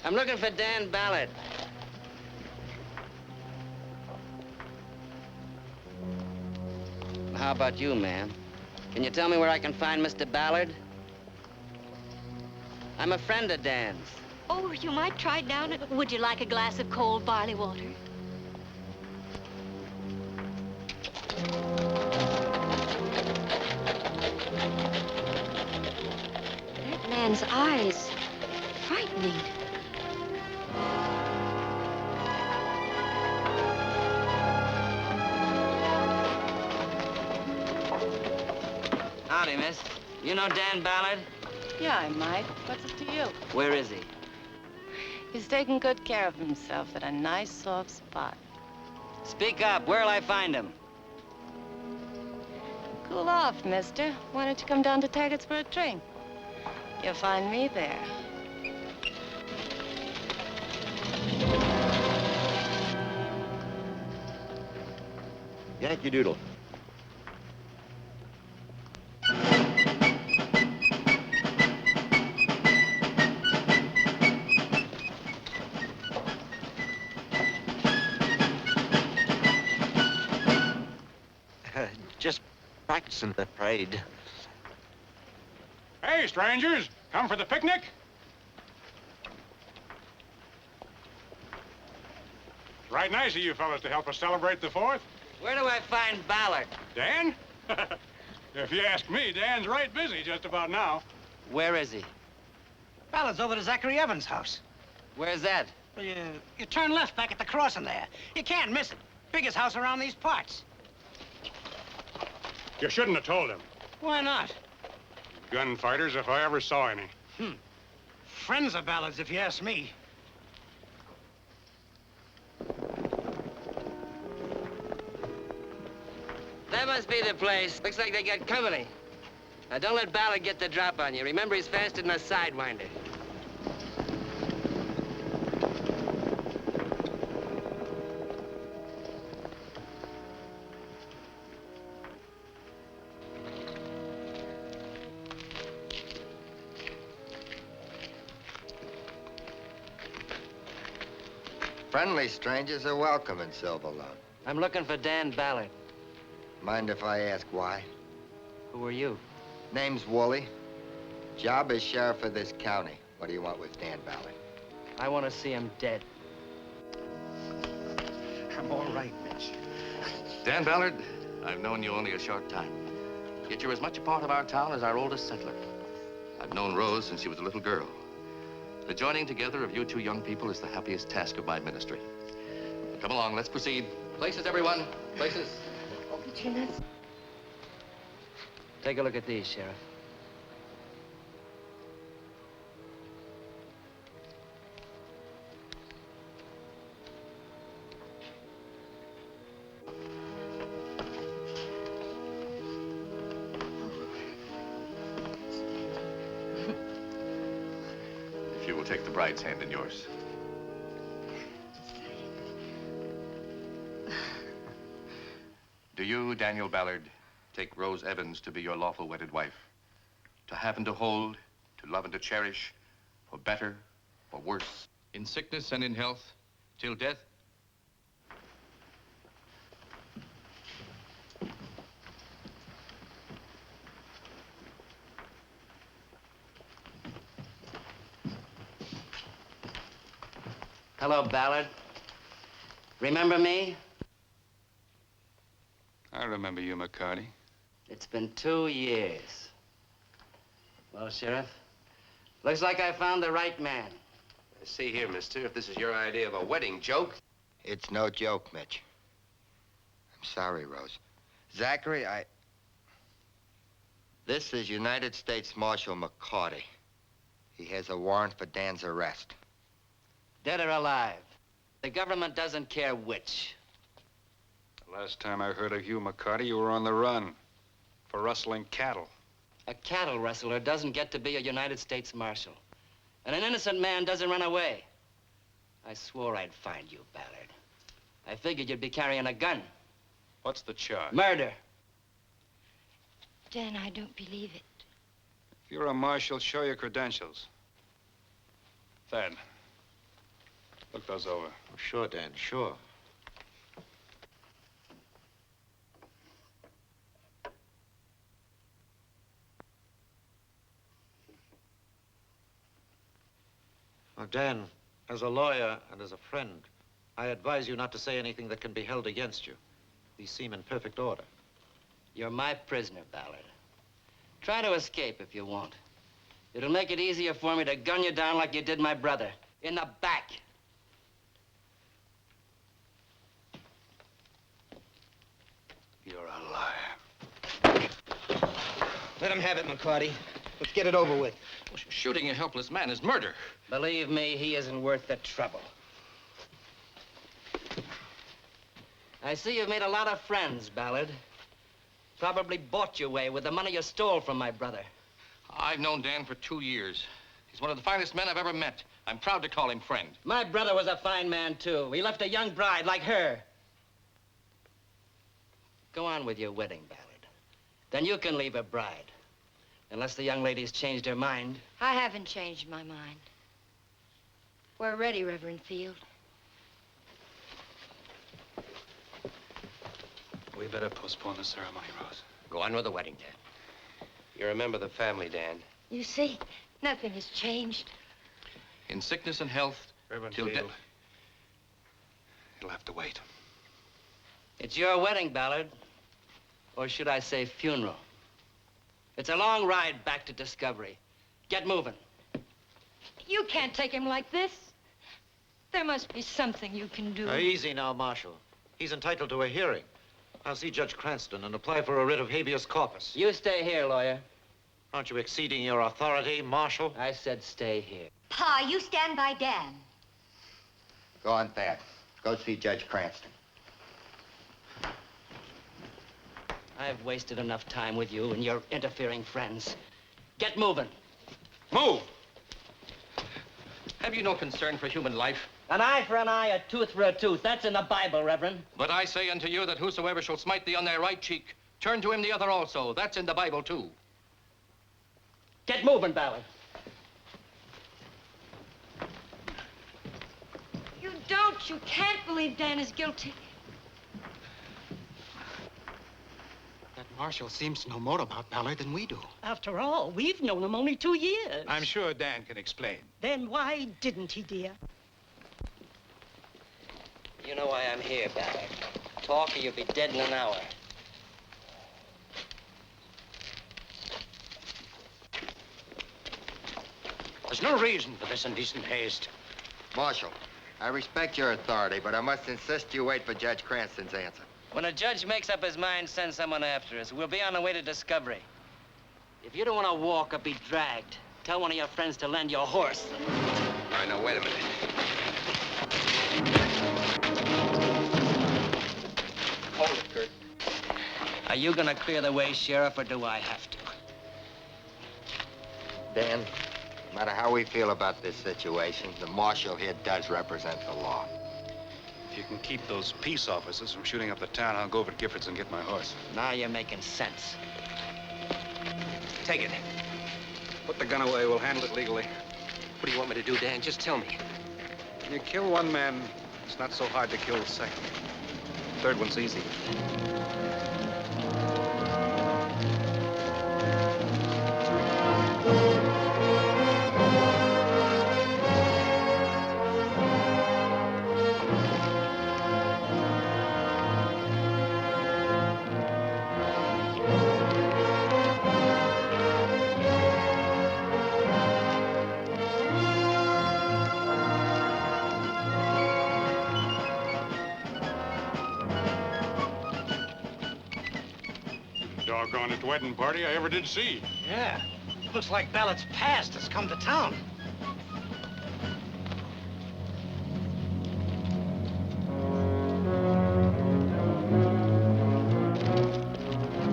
I'm looking for Dan Ballard. How about you, ma'am? Can you tell me where I can find Mr. Ballard? I'm a friend of Dan's. Oh, you might try down it. Would you like a glass of cold barley water? That man's eyes, frightening. Howdy, miss. You know Dan Ballard? Yeah, I might. What's it to you? Where is he? He's taking good care of himself at a nice soft spot. Speak up. Where'll I find him? Cool off, mister. Why don't you come down to Taggart's for a drink? You'll find me there. Yankee Doodle. Just practicing the parade. Hey, strangers, come for the picnic? Right nice of you fellas to help us celebrate the 4th. Where do I find Ballard? Dan? If you ask me, Dan's right busy just about now. Where is he? Ballard's over to Zachary Evans' house. Where's that? You turn left back at the crossing there. You can't miss it. Biggest house around these parts. You shouldn't have told him. Why not? Gunfighters, if I ever saw any. Friends of Ballard's, if you ask me. That must be the place. Looks like they got company. Now, don't let Ballard get the drop on you. Remember, he's faster than a sidewinder. Friendly strangers are welcome in Silverlawn. I'm looking for Dan Ballard. Mind if I ask why? Who are you? Name's Wooly. Job is sheriff of this county. What do you want with Dan Ballard? I want to see him dead. I'm all right, Mitch. Dan Ballard, I've known you only a short time. Yet you're as much a part of our town as our oldest settler. I've known Rose since she was a little girl. The joining together of you two young people is the happiest task of my ministry. Come along, let's proceed. Places, everyone. Places. Take a look at these, Sheriff. If you will take the bride's hand in yours. Do you, Daniel Ballard, take Rose Evans to be your lawful wedded wife? To have and to hold, to love and to cherish, for better, for worse? In sickness and in health, till death? Hello, Ballard. Remember me? I remember you, McCarty. It's been 2 years. Well, Sheriff, looks like I found the right man. See here, mister, if this is your idea of a wedding joke. It's no joke, Mitch. I'm sorry, Rose. Zachary, This is United States Marshal McCarty. He has a warrant for Dan's arrest. Dead or alive. The government doesn't care which. Last time I heard of you, McCarty, you were on the run for rustling cattle. A cattle rustler doesn't get to be a United States Marshal. And an innocent man doesn't run away. I swore I'd find you, Ballard. I figured you'd be carrying a gun. What's the charge? Murder. Dan, I don't believe it. If you're a marshal, show your credentials. Thad, Look those over. Sure, Dan, sure. Well, Dan, as a lawyer and as a friend, I advise you not to say anything that can be held against you. These seem in perfect order. You're my prisoner, Ballard. Try to escape if you want. It'll make it easier for me to gun you down like you did my brother. In the back. You're a liar. Let him have it, McCarty. Let's get it over with. Shooting a helpless man is murder. Believe me, he isn't worth the trouble. I see you've made a lot of friends, Ballard. Probably bought your way with the money you stole from my brother. I've known Dan for 2 years. He's one of the finest men I've ever met. I'm proud to call him friend. My brother was a fine man, too. He left a young bride like her. Go on with your wedding, Ballard. Then you can leave a bride. Unless the young lady's changed her mind. I haven't changed my mind. We're ready, Reverend Field. We better postpone the ceremony, Rose. Go on with the wedding, Dan. You're a member of the family, Dan. You see, nothing has changed. In sickness and health, Reverend till Field, you'll have to wait. It's your wedding, Ballard. Or should I say funeral. It's a long ride back to Discovery. Get moving. You can't take him like this. There must be something you can do. Easy now, Marshal. He's entitled to a hearing. I'll see Judge Cranston and apply for a writ of habeas corpus. You stay here, lawyer. Aren't you exceeding your authority, Marshal? I said stay here. Pa, you stand by Dan. Go on, Thad. Go see Judge Cranston. I've wasted enough time with you and your interfering friends. Get moving. Move! Have you no concern for human life? An eye for an eye, a tooth for a tooth. That's in the Bible, Reverend. But I say unto you that whosoever shall smite thee on thy right cheek, turn to him the other also. That's in the Bible, too. Get moving, Ballard. You don't. You can't believe Dan is guilty. That Marshal seems to know more about Ballard than we do. After all, we've known him only 2 years. I'm sure Dan can explain. Then why didn't he, dear? You know why I'm here, Ballard. Talk or you'll be dead in an hour. There's no reason for this indecent haste. Marshal, I respect your authority, but I must insist you wait for Judge Cranston's answer. When a judge makes up his mind, send someone after us. We'll be on the way to Discovery. If you don't want to walk or be dragged, tell one of your friends to lend your horse. All right, now, wait a minute. Hold it, Kurt. Are you gonna clear the way, Sheriff, or do I have to? Dan, no matter how we feel about this situation, the Marshal here does represent the law. If you can keep those peace officers from shooting up the town, I'll go over to Gifford's and get my horse. Now you're making sense. Take it. Put the gun away. We'll handle it legally. What do you want me to do, Dan? Just tell me. When you kill one man, it's not so hard to kill the second. Third one's easy. Doggonest wedding party I ever did see. Yeah. Looks like Ballard's past has come to town.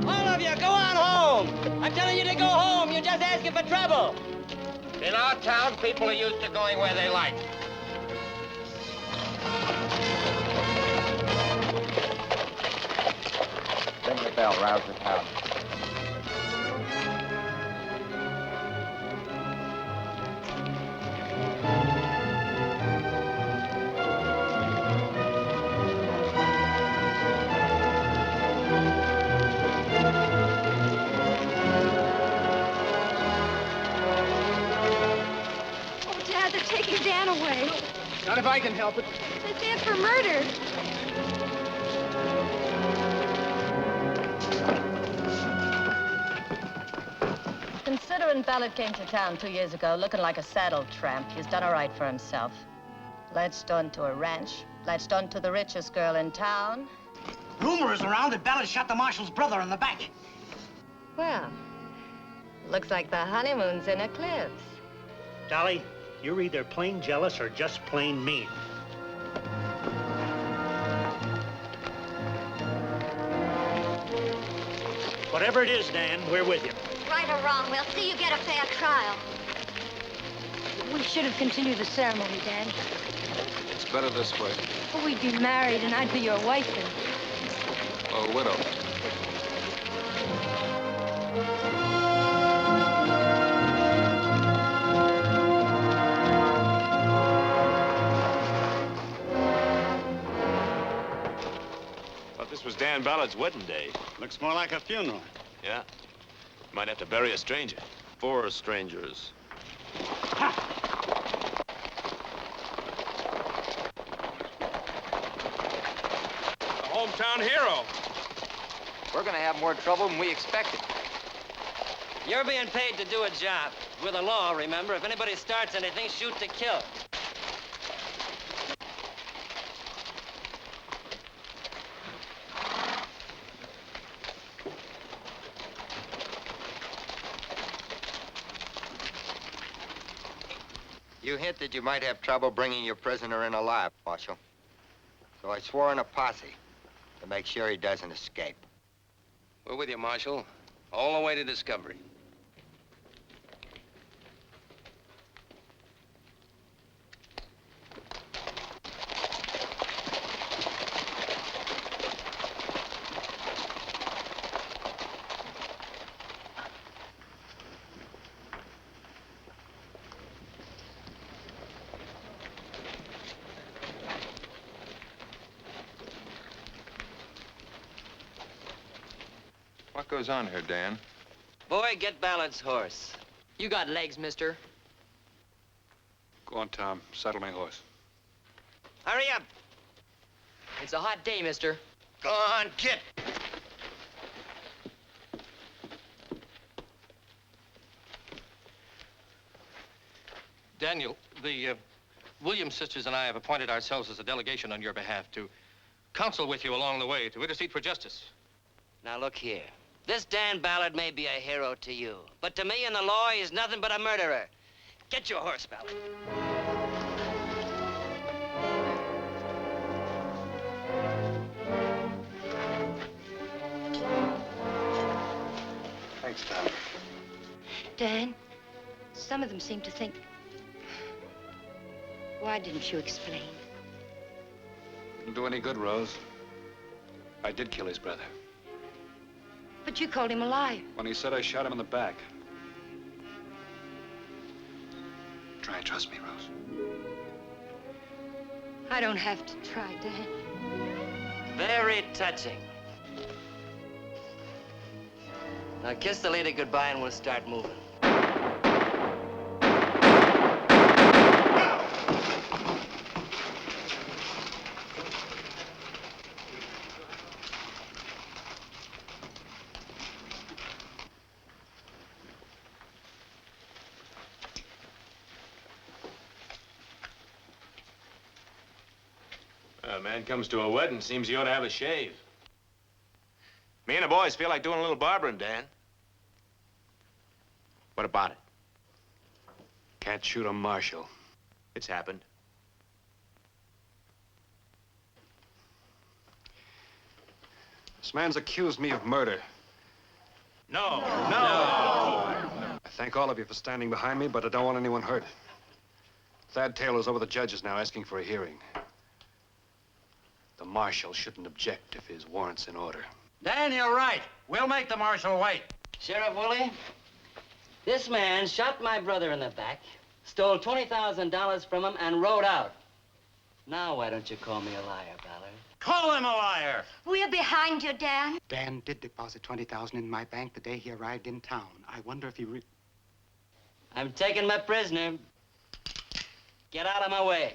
All of you, go on home! I'm telling you to go home. You're just asking for trouble. In our town, people are used to going where they like. Ring the bell, rouse the town. away. Not if I can help it. They stand for murder. Considering Ballard came to town 2 years ago looking like a saddle tramp, he's done all right for himself. Latched onto a ranch, latched onto the richest girl in town. Rumor is around that Ballard shot the marshal's brother in the back. Well, looks like the honeymoon's in eclipse. Dolly, you're either plain jealous or just plain mean. Whatever it is, Dan, we're with you. Right or wrong, we'll see you get a fair trial. We should have continued the ceremony, Dad. It's better this way. Oh, we'd be married, and I'd be your wife then. A widow. Thought this was Dan Ballard's wedding day. Looks more like a funeral. Yeah. Might have to bury a stranger. 4 strangers. A hometown hero. We're gonna have more trouble than we expected. You're being paid to do a job. With the law, remember, if anybody starts anything, shoot to kill. You hinted you might have trouble bringing your prisoner in alive, Marshal. So I swore in a posse to make sure he doesn't escape. We're with you, Marshal. All the way to discovery. What goes on here, Dan? Boy, get Ballard's horse. You got legs, mister. Go on, Tom. Saddle my horse. Hurry up. It's a hot day, mister. Go on, kid. Daniel, the Williams sisters and I have appointed ourselves as a delegation on your behalf to counsel with you along the way, to intercede for justice. Now, look here. This Dan Ballard may be a hero to you, but to me in the law, he's nothing but a murderer. Get your horse, Ballard. Thanks, Tom. Dan, some of them seem to think... Why didn't you explain? Didn't do any good, Rose. I did kill his brother. But you called him a liar. When he said I shot him in the back. Try and trust me, Rose. I don't have to try, Dan. Very touching. Now kiss the lady goodbye and we'll start moving. A man comes to a wedding, seems he ought to have a shave. Me and the boys feel like doing a little barbering, Dan. What about it? Can't shoot a marshal. It's happened. This man's accused me of murder. No. I thank all of you for standing behind me, but I don't want anyone hurt. Thad Taylor's over the judges now asking for a hearing. The marshal shouldn't object if his warrant's in order. Dan, you're right. We'll make the marshal wait. Sheriff Woolley, this man shot my brother in the back, stole $20,000 from him, and rode out. Now, why don't you call me a liar, Ballard? Call him a liar. We're behind you, Dan. Dan did deposit $20,000 in my bank the day he arrived in town. I wonder if he I'm taking my prisoner. Get out of my way.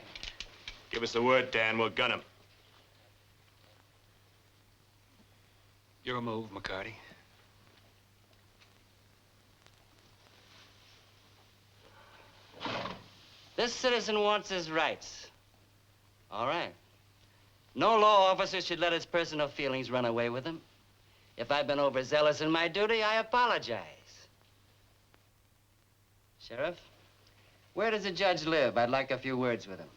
Give us the word, Dan. We'll gun him. Your move, McCarty. This citizen wants his rights. All right. No law officer should let his personal feelings run away with him. If I've been overzealous in my duty, I apologize. Sheriff, where does the judge live? I'd like a few words with him.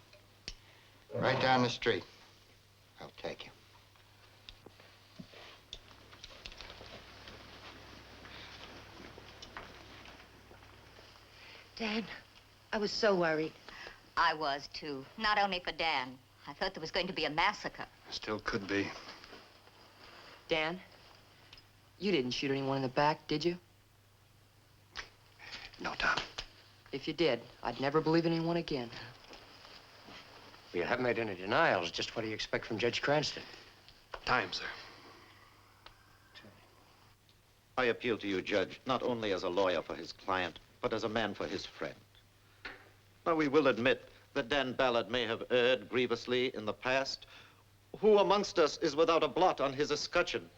Right down the street. I'll take you. Dan, I was so worried. I was, too. Not only for Dan. I thought there was going to be a massacre. Still could be. Dan, you didn't shoot anyone in the back, did you? No, Tom. If you did, I'd never believe in anyone again. You haven't made any denials. Just what do you expect from Judge Cranston? Time, sir. I appeal to you, Judge, not only as a lawyer for his client, but as a man for his friend. Now, we will admit that Dan Ballard may have erred grievously in the past. Who amongst us is without a blot on his escutcheon?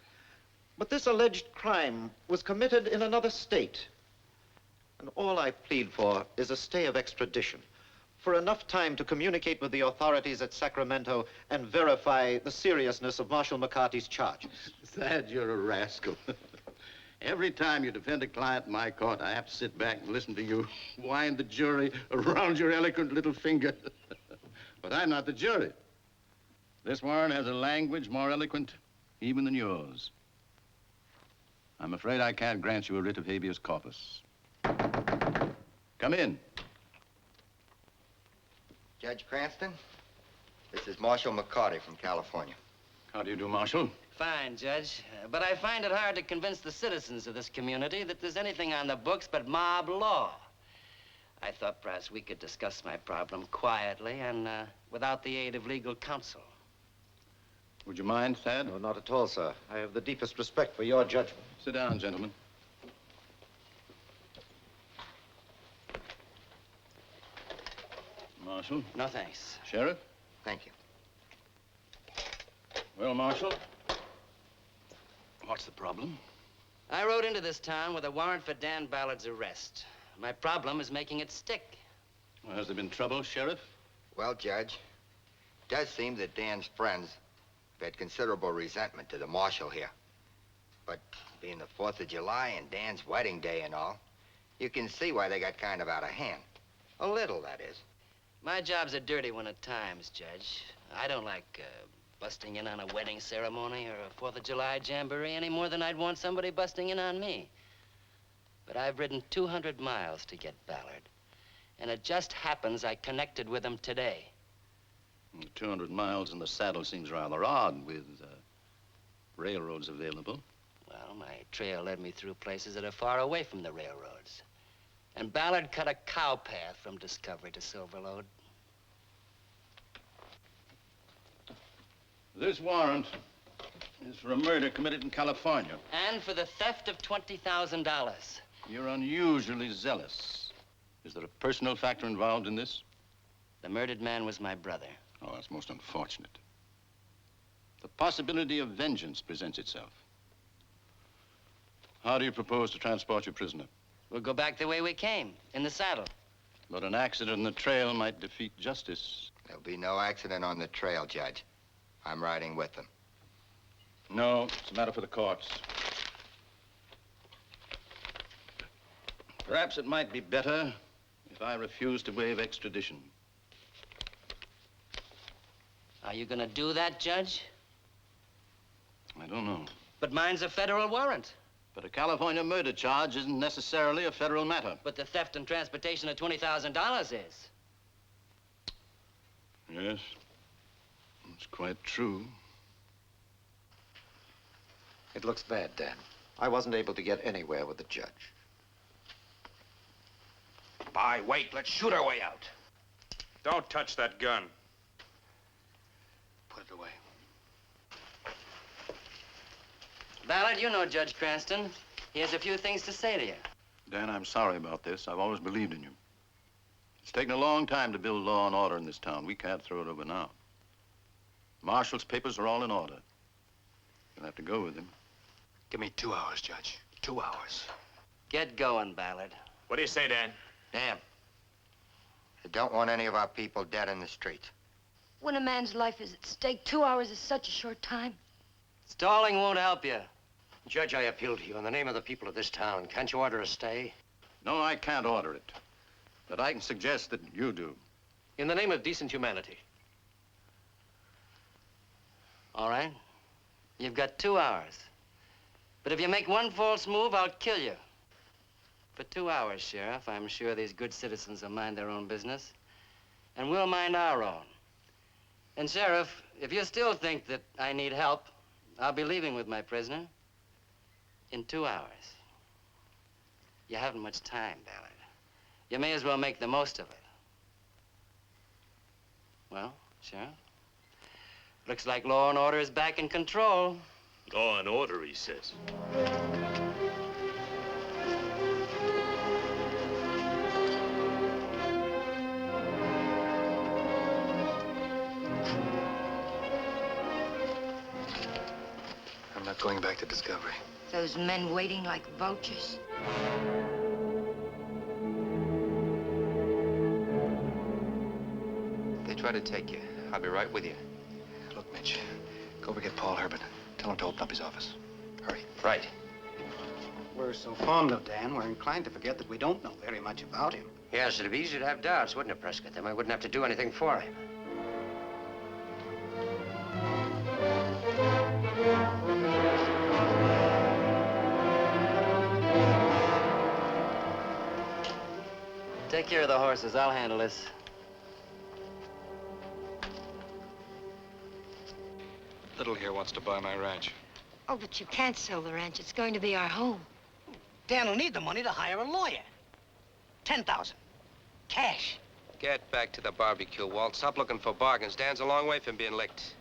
But this alleged crime was committed in another state. And all I plead for is a stay of extradition, for enough time to communicate with the authorities at Sacramento and verify the seriousness of Marshal McCarty's charges. Thad, you're a rascal. Every time you defend a client in my court, I have to sit back and listen to you wind the jury around your eloquent little finger. But I'm not the jury. This warrant has a language more eloquent even than yours. I'm afraid I can't grant you a writ of habeas corpus. Come in. Judge Cranston, this is Marshal McCarty from California. How do you do, Marshal? Fine, Judge. But I find it hard to convince the citizens of this community that there's anything on the books but mob law. I thought perhaps we could discuss my problem quietly and without the aid of legal counsel. Would you mind, Thad? No, not at all, sir. I have the deepest respect for your judgment. Sit down, gentlemen. Marshal? No, thanks. Sheriff? Thank you. Well, Marshal, what's the problem? I rode into this town with a warrant for Dan Ballard's arrest. My problem is making it stick. Well, has there been trouble, Sheriff? Well, Judge, it does seem that Dan's friends have had considerable resentment to the marshal here. But being the 4th of July and Dan's wedding day and all, you can see why they got kind of out of hand. A little, that is. My job's a dirty one at times, Judge. I don't like busting in on a wedding ceremony or a 4th of July jamboree any more than I'd want somebody busting in on me. But I've ridden 200 miles to get Ballard. And it just happens I connected with him today. 200 miles in the saddle seems rather odd with railroads available. Well, my trail led me through places that are far away from the railroads. And Ballard cut a cow path from Discovery to Silverlode. This warrant is for a murder committed in California. And for the theft of $20,000. You're unusually zealous. Is there a personal factor involved in this? The murdered man was my brother. Oh, that's most unfortunate. The possibility of vengeance presents itself. How do you propose to transport your prisoner? We'll go back the way we came, in the saddle. But an accident on the trail might defeat justice. There'll be no accident on the trail, Judge. I'm riding with them. No, it's a matter for the courts. Perhaps it might be better if I refuse to waive extradition. Are you gonna do that, Judge? I don't know. But mine's a federal warrant. But a California murder charge isn't necessarily a federal matter. But the theft and transportation of $20,000 is. Yes, it's quite true. It looks bad, Dan. I wasn't able to get anywhere with the judge. Wait, let's shoot our way out. Don't touch that gun. Put it away. Ballard, you know Judge Cranston. He has a few things to say to you. Dan, I'm sorry about this. I've always believed in you. It's taken a long time to build law and order in this town. We can't throw it over now. Marshall's papers are all in order. You'll have to go with him. Give me 2 hours, Judge. 2 hours. Get going, Ballard. What do you say, Dan? Dan, I don't want any of our people dead in the streets. When a man's life is at stake, 2 hours is such a short time. Stalling won't help you. Judge, I appeal to you in the name of the people of this town. Can't you order a stay? No, I can't order it. But I can suggest that you do. In the name of decent humanity. All right. You've got 2 hours. But if you make one false move, I'll kill you. For 2 hours, Sheriff, I'm sure these good citizens will mind their own business. And we'll mind our own. And, Sheriff, if you still think that I need help, I'll be leaving with my prisoner in 2 hours. You haven't much time, Ballard. You may as well make the most of it. Well, Sheriff, looks like law and order is back in control. Law and order, he says. I'm not going back to Discovery. Those men waiting like vultures. They try to take you. I'll be right with you. Look, Mitch, go over get Paul Herbert. Tell him to open up his office. Hurry. Right. We're so fond of Dan, we're inclined to forget that we don't know very much about him. Yes, it'd be easy to have doubts, wouldn't it, Prescott? Then I wouldn't have to do anything for him. Take care of the horses. I'll handle this. Little here wants to buy my ranch. Oh, but you can't sell the ranch. It's going to be our home. Dan will need the money to hire a lawyer. 10,000. Cash. Get back to the barbecue, Walt. Stop looking for bargains. Dan's a long way from being licked.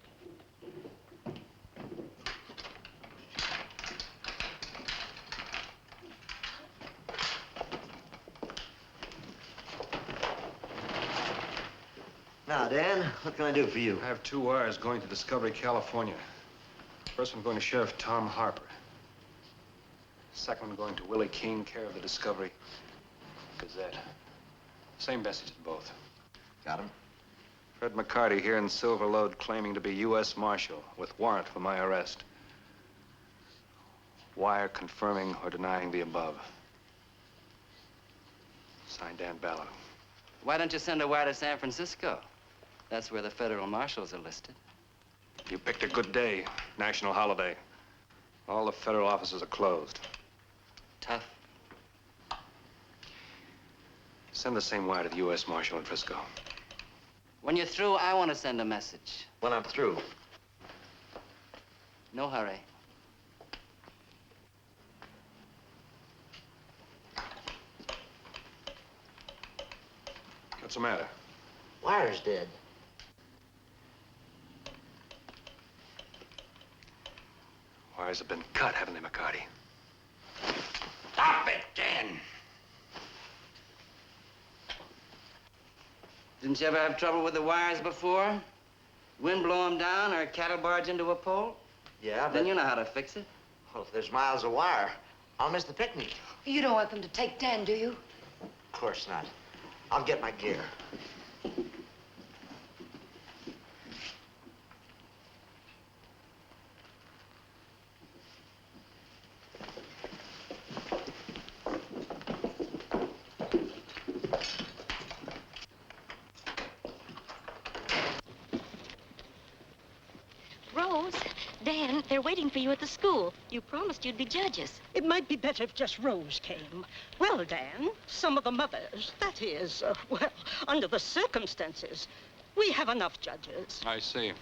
Now, Dan, what can I do for you? I have 2 wires going to Discovery, California. First one going to Sheriff Tom Harper. Second one going to Willie King, care of the Discovery Gazette. Same message to both. Got him? Fred McCarty here in Silver Lode claiming to be U.S. Marshal with warrant for my arrest. Wire confirming or denying the above. Signed, Dan Ballard. Why don't you send a wire to San Francisco? That's where the federal marshals are listed. You picked a good day. National holiday. All the federal offices are closed. Tough. Send the same wire to the U.S. Marshal in Frisco. When you're through, I want to send a message. When I'm through. No hurry. What's the matter? Wire's dead. Wires have been cut, haven't they, McCarty? Stop it, Dan. Didn't you ever have trouble with the wires before? Wind blow them down or cattle barge into a pole? Yeah, but... Then you know how to fix it. Well, if there's miles of wire, I'll miss the picnic. You don't want them to take Dan, do you? Of course not. I'll get my gear. Rose, Dan, they're waiting for you at the school. You promised you'd be judges. It might be better if just Rose came. Well, Dan, some of the mothers, that is, well, under the circumstances, we have enough judges. I see.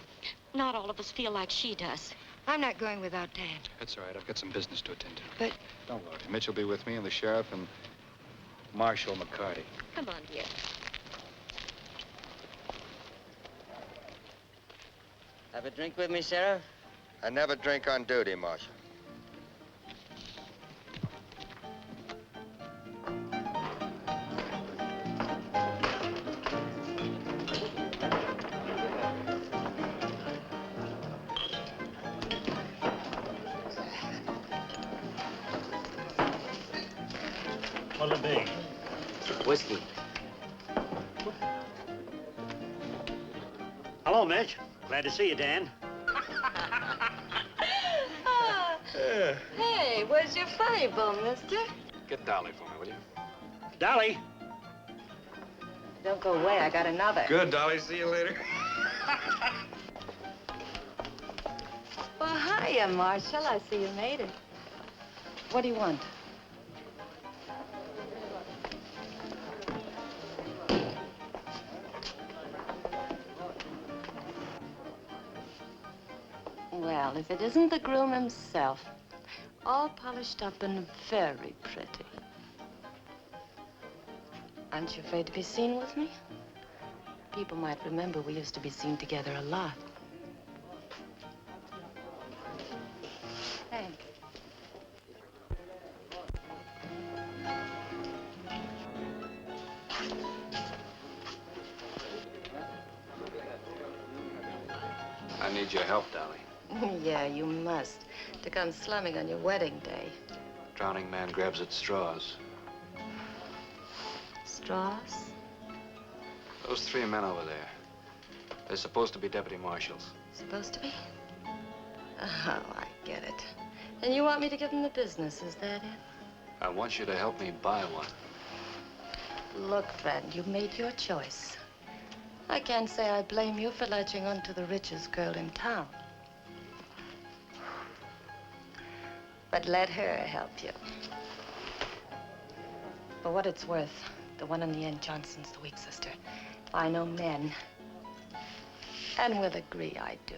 Not all of us feel like she does. I'm not going without Dan. That's all right. I've got some business to attend to. But... Don't worry. Mitch will be with me and the sheriff and Marshal McCarty. Come on, dear. Have a drink with me, Sheriff? I never drink on duty, Marshal. What'll it be? Whiskey. Hello, Mitch. Glad to see you, Dan. Hey, where's your funny bone, mister? Get Dolly for me, will you? Dolly. Don't go away, I got another. Good, Dolly. See you later. Well, hiya, Marshall. I see you made it. What do you want? Well, if it isn't the groom himself, all polished up and very pretty. Aren't you afraid to be seen with me? People might remember we used to be seen together a lot. Thanks. I need your help, Dolly. Yeah, you must. To come slumming on your wedding day. Drowning man grabs at straws. Straws? Those three men over there. They're supposed to be deputy marshals. Supposed to be? Oh, I get it. And you want me to give them the business, is that it? I want you to help me buy one. Look, friend, you've made your choice. I can't say I blame you for latching on to the richest girl in town. But let her help you. For what it's worth, the one in the end, Johnson's the weak sister. If I know men, and will agree I do.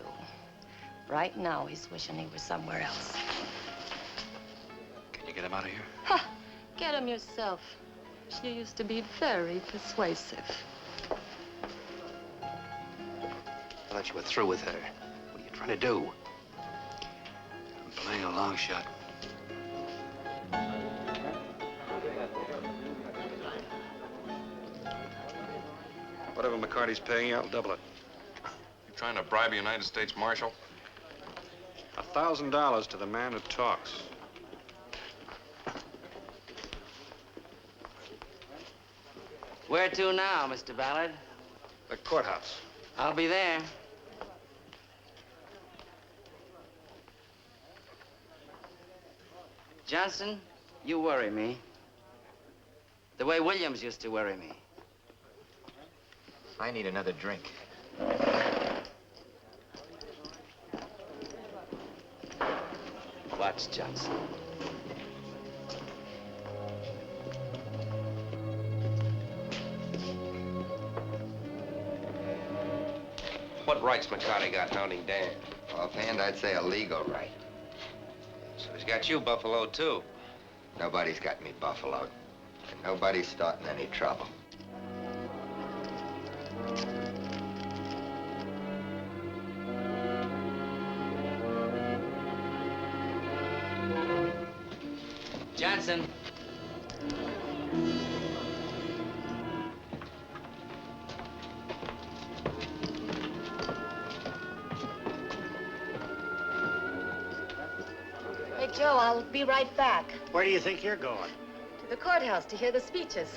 Right now, he's wishing he was somewhere else. Can you get him out of here? Ha! Get him yourself. She used to be very persuasive. I thought you were through with her. What are you trying to do? I'm playing a long shot. Whatever McCarty's paying you, I'll double it. You trying to bribe a United States Marshal? $1,000 to the man who talks. Where to now, Mr. Ballard? The courthouse. I'll be there. Johnson, you worry me. The way Williams used to worry me. I need another drink. Watch, Johnson. What rights McCarty got hounding Dan? Offhand, I'd say a legal right. So he's got you buffaloed, too. Nobody's got me buffaloed. And nobody's starting any trouble. Johnson. Hey, Joe, I'll be right back. Where do you think you're going? To the courthouse to hear the speeches.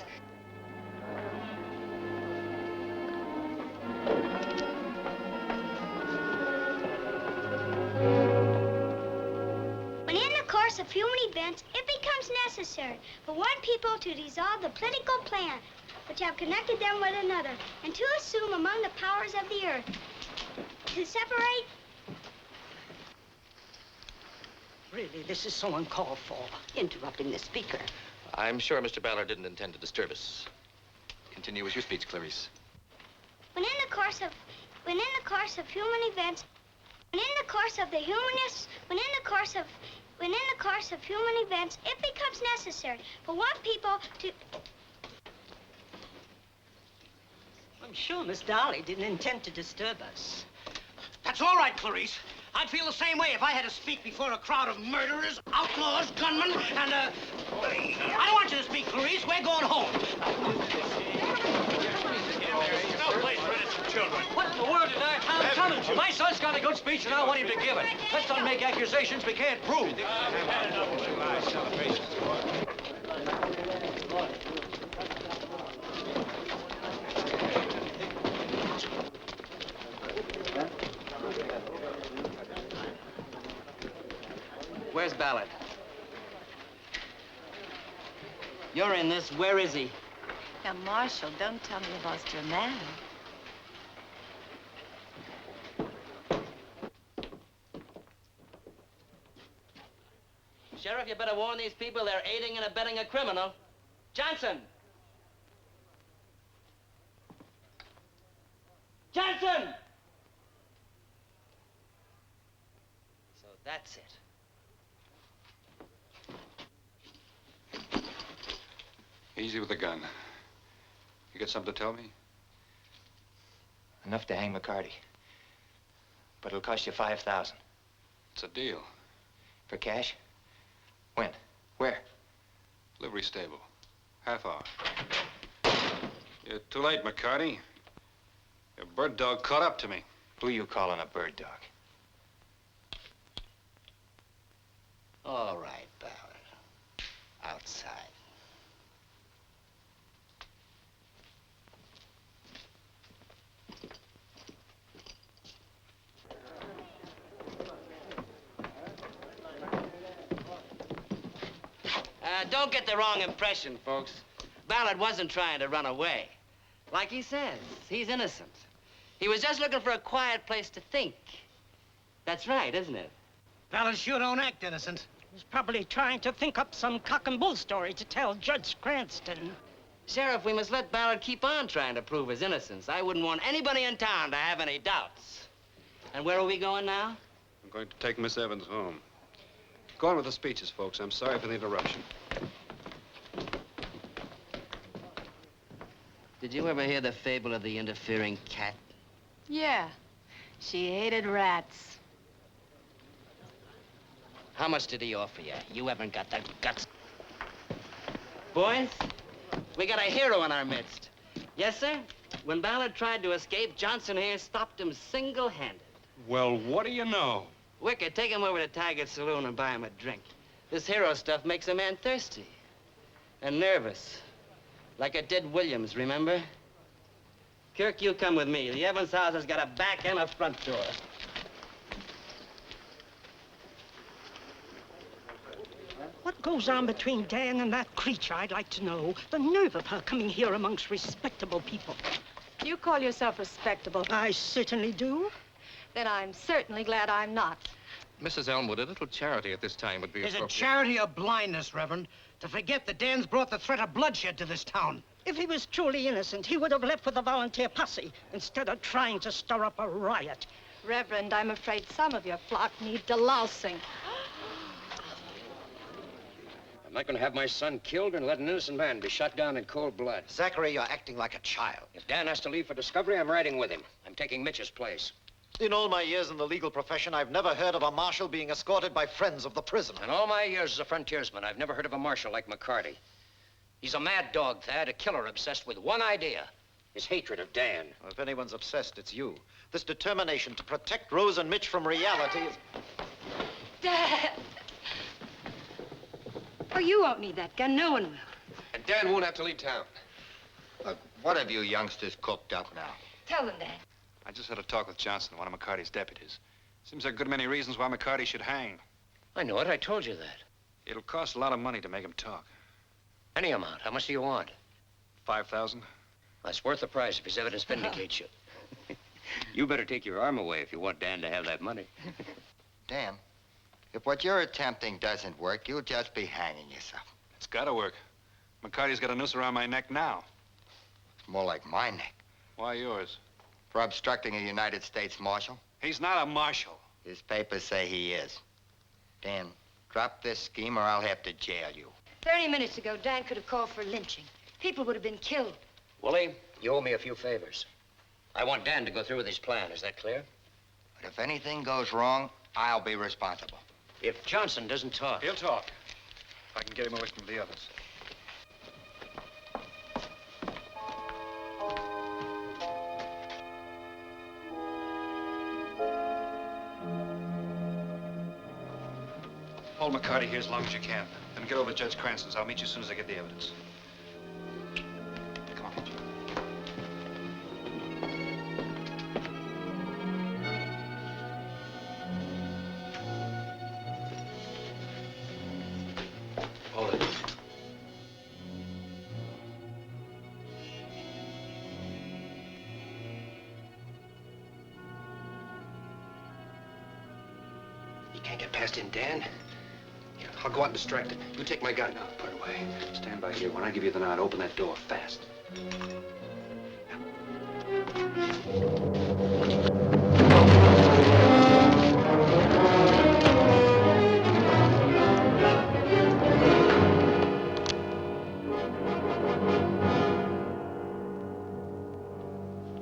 When in the course of human events, it becomes necessary for one people to dissolve the political plan which have connected them with another, and to assume among the powers of the earth, to separate. Really, this is so uncalled for, interrupting the speaker. I'm sure Mr. Ballard didn't intend to disturb us. Continue with your speech, Clarice. When in the course of human events, when in the course of human events, it becomes necessary for one people to. I'm sure Miss Dolly didn't intend to disturb us. That's all right, Clarice. I'd feel the same way if I had to speak before a crowd of murderers, outlaws, gunmen, and, I don't want you to speak, Clarice. We're going home. No place for innocent children. What in the world did our town coming to? My son's got a good speech, and I want him to give it. Let's not make accusations we can't prove. Where's Ballard? You're in this. Where is he? Now, Marshal, don't tell me you lost your man. Sheriff, you better warn these people they're aiding and abetting a criminal. Johnson! Johnson! So that's it. Easy with the gun. You got something to tell me? Enough to hang McCarty. But it'll cost you $5,000. It's a deal. For cash? When? Where? Livery stable. Half hour. You're too late, McCarty. Your bird dog caught up to me. Who you calling a bird dog? All right, Ballard. Outside. Don't get the wrong impression, folks. Ballard wasn't trying to run away. Like he says, he's innocent. He was just looking for a quiet place to think. That's right, isn't it? Ballard sure don't act innocent. He's probably trying to think up some cock and bull story to tell Judge Cranston. Sheriff, we must let Ballard keep on trying to prove his innocence. I wouldn't want anybody in town to have any doubts. And where are we going now? I'm going to take Miss Evans home. Go on with the speeches, folks. I'm sorry for the interruption. Did you ever hear the fable of the interfering cat? Yeah. She hated rats. How much did he offer you? You haven't got the guts. Boys, we got a hero in our midst. Yes, sir? When Ballard tried to escape, Johnson here stopped him single-handed. Well, what do you know? Wicked, take him over to Taggart's saloon and buy him a drink. This hero stuff makes a man thirsty and nervous. Like it did Williams, remember? Kirk, you come with me. The Evans house has got a back and a front door. What goes on between Dan and that creature, I'd like to know. The nerve of her coming here amongst respectable people. You call yourself respectable? I certainly do. Then I'm certainly glad I'm not. Mrs. Elmwood, a little charity at this time would be Is appropriate. it charity or blindness, Reverend, to forget that Dan's brought the threat of bloodshed to this town? If he was truly innocent, he would have left with a volunteer posse instead of trying to stir up a riot. Reverend, I'm afraid some of your flock need delousing. I'm not going to have my son killed and let an innocent man be shot down in cold blood. Zachary, you're acting like a child. If Dan has to leave for discovery, I'm riding with him. I'm taking Mitch's place. In all my years in the legal profession, I've never heard of a marshal being escorted by friends of the prisoner. In all my years as a frontiersman, I've never heard of a marshal like McCarty. He's a mad dog, Thad, a killer obsessed with one idea, his hatred of Dan. Well, if anyone's obsessed, it's you. This determination to protect Rose and Mitch from reality is... Dad! Oh, you won't need that gun. No one will. And Dan won't have to leave town. What have you youngsters cooked up now? Tell them, Dad. I just had a talk with Johnson, one of McCarty's deputies. Seems there are a good many reasons why McCarty should hang. I know it. I told you that. It'll cost a lot of money to make him talk. Any amount. How much do you want? 5,000. That's worth the price if his evidence vindicates you. You better take your arm away if you want Dan to have that money. Dan, if what you're attempting doesn't work, you'll just be hanging yourself. It's gotta work. McCarty's got a noose around my neck now. It's more like my neck. Why yours? For obstructing a United States Marshal. He's not a marshal. His papers say he is. Dan, drop this scheme or I'll have to jail you. 30 minutes ago, Dan could have called for lynching. People would have been killed. Willie, you owe me a few favors. I want Dan to go through with his plan. Is that clear? But if anything goes wrong, I'll be responsible. If Johnson doesn't talk... He'll talk. If I can get him away from the others. Hold McCarty here as long as you can. Then get over to Judge Cranston's. I'll meet you as soon as I get the evidence. He can't get past him, Dan. Here, I'll go out and distract him. You take my gun. No, put it away. Stand by here. When I give you the nod, open that door fast.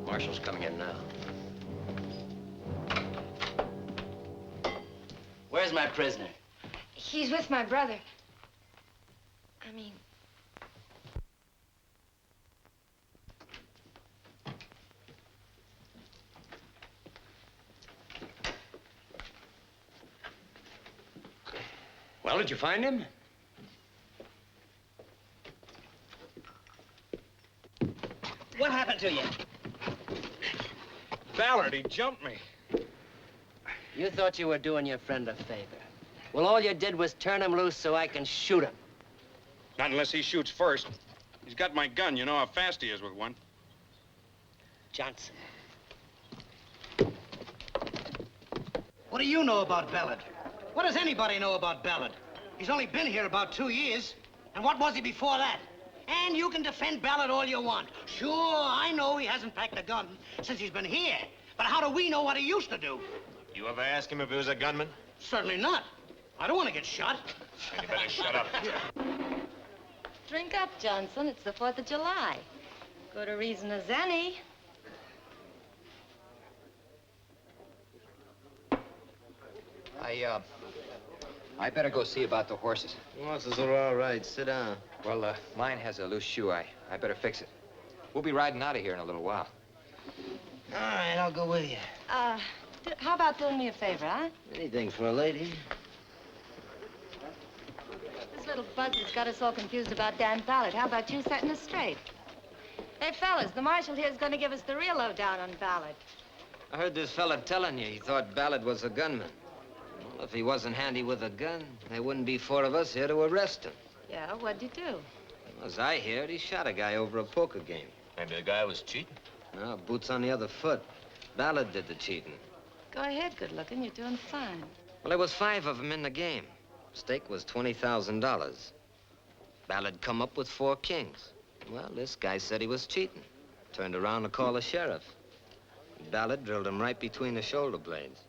Marshal's coming in now. Where's my prisoner? He's with my brother. Well, did you find him? What happened to you? Ballard, he jumped me. You thought you were doing your friend a favor. Well, all you did was turn him loose so I can shoot him. Not unless he shoots first. He's got my gun. You know how fast he is with one. Johnson. What do you know about Ballard? What does anybody know about Ballard? He's only been here about 2 years. And what was he before that? And you can defend Ballard all you want. Sure, I know he hasn't packed a gun since he's been here. But how do we know what he used to do? You ever ask him if he was a gunman? Certainly not. I don't want to get shot. Then you better shut up. Drink up, Johnson. It's the 4th of July. Good a reason as any. I better go see about the horses. Horses are all right. Sit down. Well, mine has a loose shoe. I better fix it. We'll be riding out of here in a little while. All right, I'll go with you. How about doing me a favor, huh? Anything for a lady. This little buzzard's got us all confused about Dan Ballard. How about you setting us straight? Hey, fellas, the marshal here's going to give us the real lowdown on Ballard. I heard this fella telling you he thought Ballard was a gunman. Well, if he wasn't handy with a gun, there wouldn't be 4 of us here to arrest him. Yeah, what'd you do? As I heard, he shot a guy over a poker game. Maybe the guy was cheating. No, boots on the other foot. Ballard did the cheating. Go ahead, good looking. You're doing fine. Well, there was 5 of them in the game. Stake was $20,000. Ballard come up with 4 kings. Well, this guy said he was cheating. Turned around to call the sheriff. Ballard drilled him right between the shoulder blades.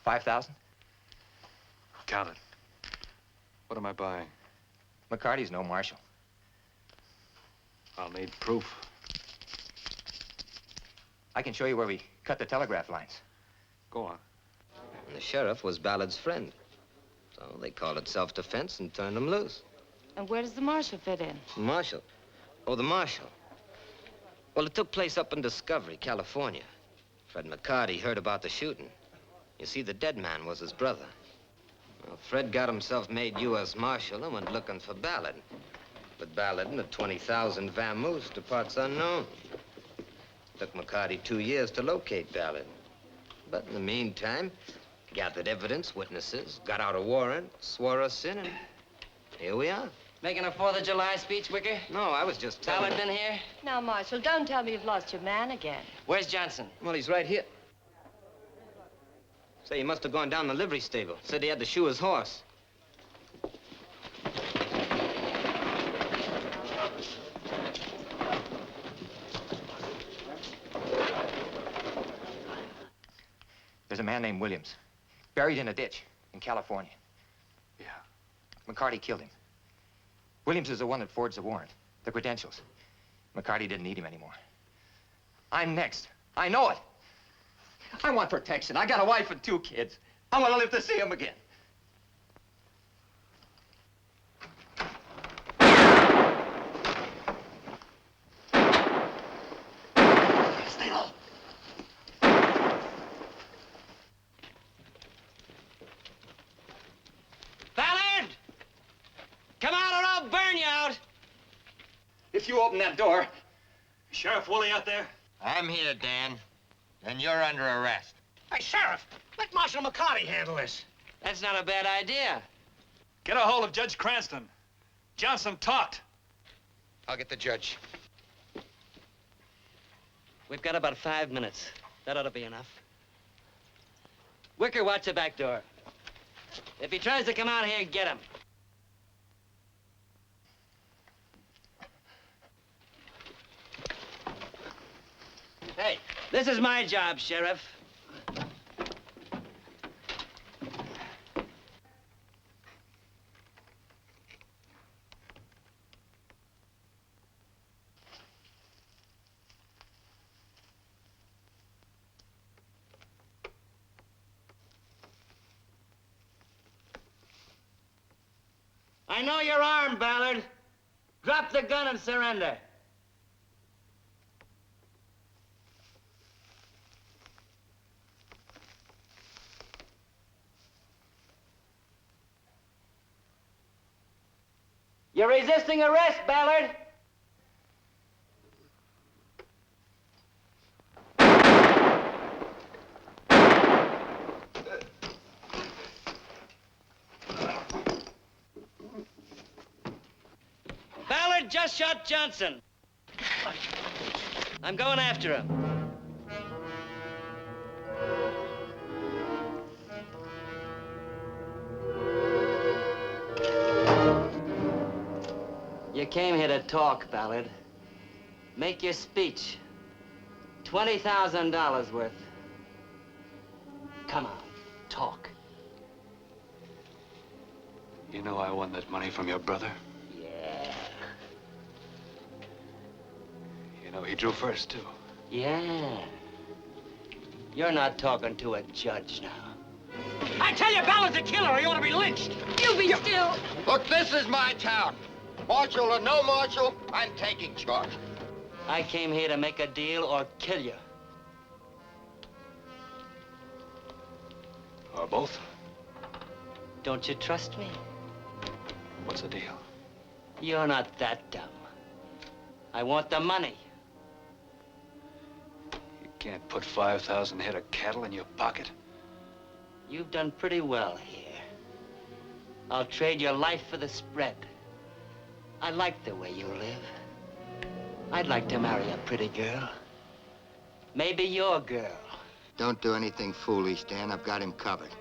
$5,000? Count it. What am I buying? McCarty's no marshal. I'll need proof. I can show you where we cut the telegraph lines. Go on. And the sheriff was Ballard's friend. So they called it self-defense and turned him loose. And where does the marshal fit in? Marshal? Oh, the marshal. Well, it took place up in Discovery, California. Fred McCarty heard about the shooting. You see, the dead man was his brother. Well, Fred got himself made U.S. Marshal and went looking for Ballard. But Ballard and the 20,000 vamoose to parts unknown. Took McCarty 2 years to locate Ballard. But in the meantime, gathered evidence, witnesses, got out a warrant, swore us in, and here we are. Making a 4th of July speech, Wicker? No, I was just telling Ballard been here? Now, Marshal, don't tell me you've lost your man again. Where's Johnson? Well, he's right here. Say, he must have gone down the livery stable. Said he had to shoe his horse. There's a man named Williams, buried in a ditch in California. Yeah. McCarty killed him. Williams is the one that forged the warrant, the credentials. McCarty didn't need him anymore. I'm next. I know it. I want protection. I got a wife and 2 kids. I want to live to see them again. Stay low. Ballard! Come out or I'll burn you out! If you open that door... Sheriff Woolley out there? I'm here, Dan. And you're under arrest. Hey, Sheriff, let Marshal McCarty handle this. That's not a bad idea. Get a hold of Judge Cranston. Johnson talked. I'll get the judge. We've got about 5 minutes. That ought to be enough. Wicker, watch the back door. If he tries to come out here, get him. Hey, this is my job, Sheriff. I know you're armed, Ballard. Drop the gun and surrender. You're resisting arrest, Ballard. Ballard just shot Johnson. I'm going after him. You came here to talk, Ballard. Make your speech. $20,000 worth. Come on, talk. You know I won that money from your brother? Yeah. You know he drew first, too. Yeah. You're not talking to a judge now. I tell you, Ballard's a killer. He ought to be lynched. You be still. Look, this is my town. Marshal or no marshal, I'm taking charge. I came here to make a deal or kill you. Or both. Don't you trust me? What's the deal? You're not that dumb. I want the money. You can't put 5,000 head of cattle in your pocket. You've done pretty well here. I'll trade your life for the spread. I like the way you live. I'd like to marry a pretty girl. Maybe your girl. Don't do anything foolish, Dan. I've got him covered.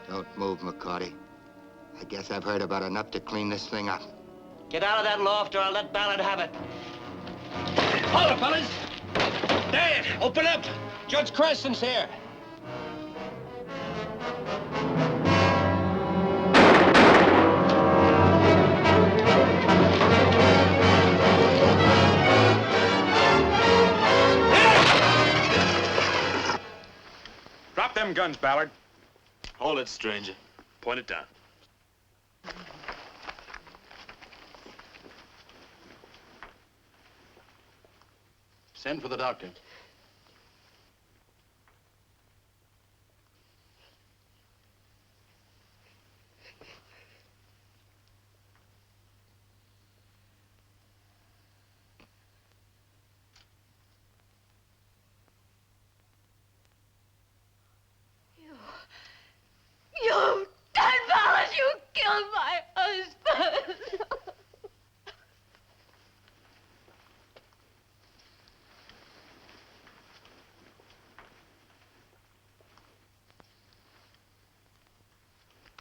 Don't move, McCarty. I guess I've heard about enough to clean this thing up. Get out of that loft or I'll let Ballard have it. Hold it, fellas. Dan, open up. Judge Creston's here. Drop them guns, Ballard. Hold it, stranger. Point it down. Send for the doctor. You done, Ballard! You killed my husband!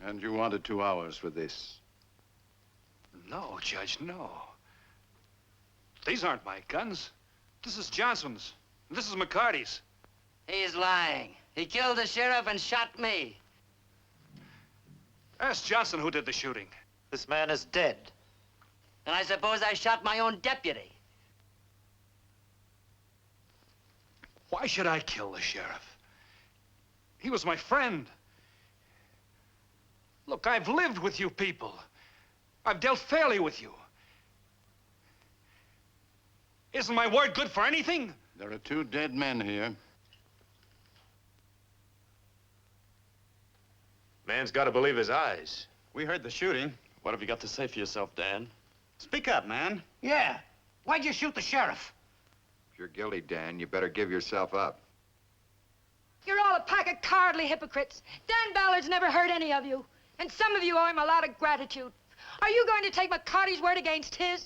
And you wanted 2 hours for this? No, Judge, no. These aren't my guns. This is Johnson's. And this is McCarty's. He's lying. He killed the sheriff and shot me. Ask Johnson who did the shooting. This man is dead. And I suppose I shot my own deputy. Why should I kill the sheriff? He was my friend. Look, I've lived with you people. I've dealt fairly with you. Isn't my word good for anything? There are 2 dead men here. Man's got to believe his eyes. We heard the shooting. What have you got to say for yourself, Dan? Speak up, man. Yeah. Why'd you shoot the sheriff? If you're guilty, Dan, you better give yourself up. You're all a pack of cowardly hypocrites. Dan Ballard's never hurt any of you. And some of you owe him a lot of gratitude. Are you going to take McCarty's word against his?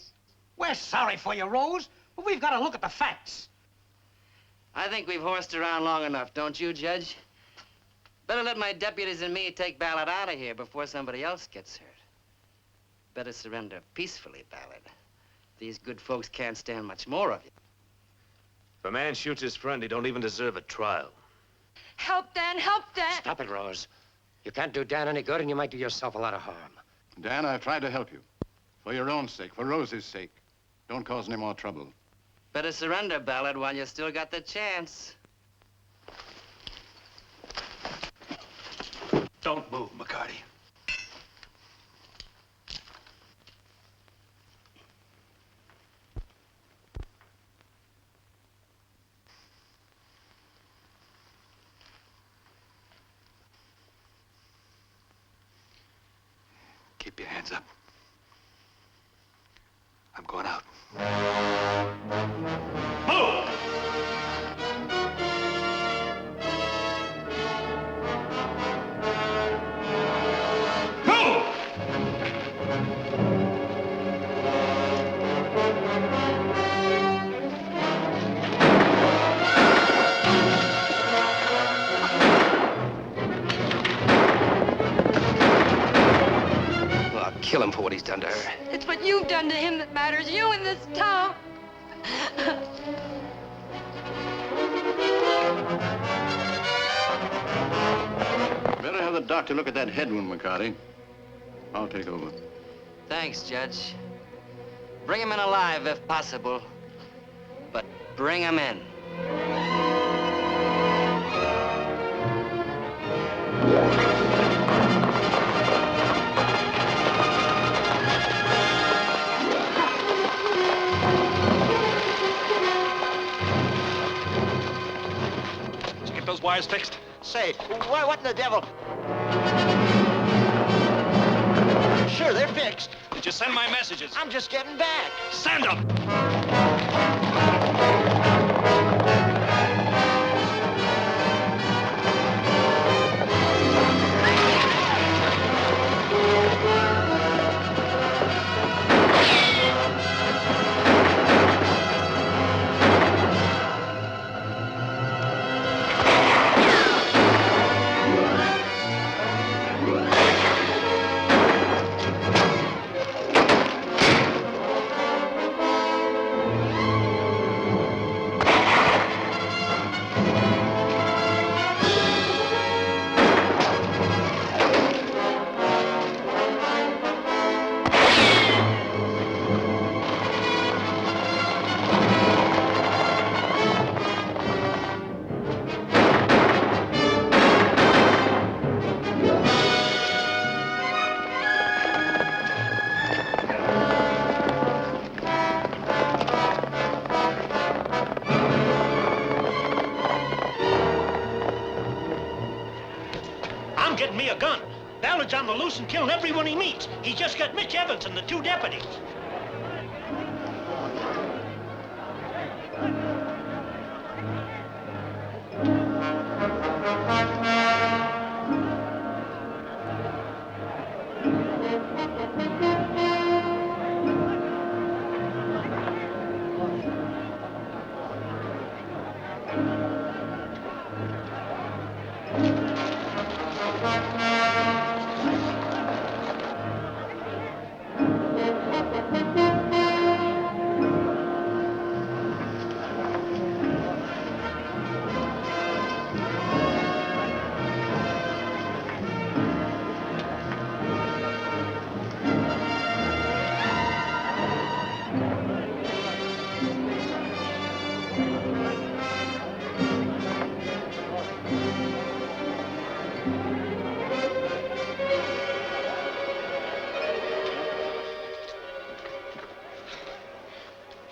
We're sorry for you, Rose, but we've got to look at the facts. I think we've horsed around long enough, don't you, Judge? Better let my deputies and me take Ballard out of here before somebody else gets hurt. Better surrender peacefully, Ballard. These good folks can't stand much more of you. If a man shoots his friend, he don't even deserve a trial. Help, Dan, help, Dan. Stop it, Rose. You can't do Dan any good, and you might do yourself a lot of harm. Dan, I've tried to help you. For your own sake, for Rose's sake. Don't cause any more trouble. Better surrender, Ballard, while you still got the chance. Don't move, McCarty. Keep your hands up. I'm going out. Move! Kill him for what he's done to her. It's what you've done to him that matters. You in this town. Better have the doctor look at that head wound, McCarty. I'll take over. Thanks, Judge. Bring him in alive, if possible. But bring him in. Those wires fixed? Say, what in the devil? Sure, they're fixed. Did you send my messages? I'm just getting back. Send them! Getting me a gun. Ballard's on the loose and killing everyone he meets. He just got Mitch Evans and the 2 deputies.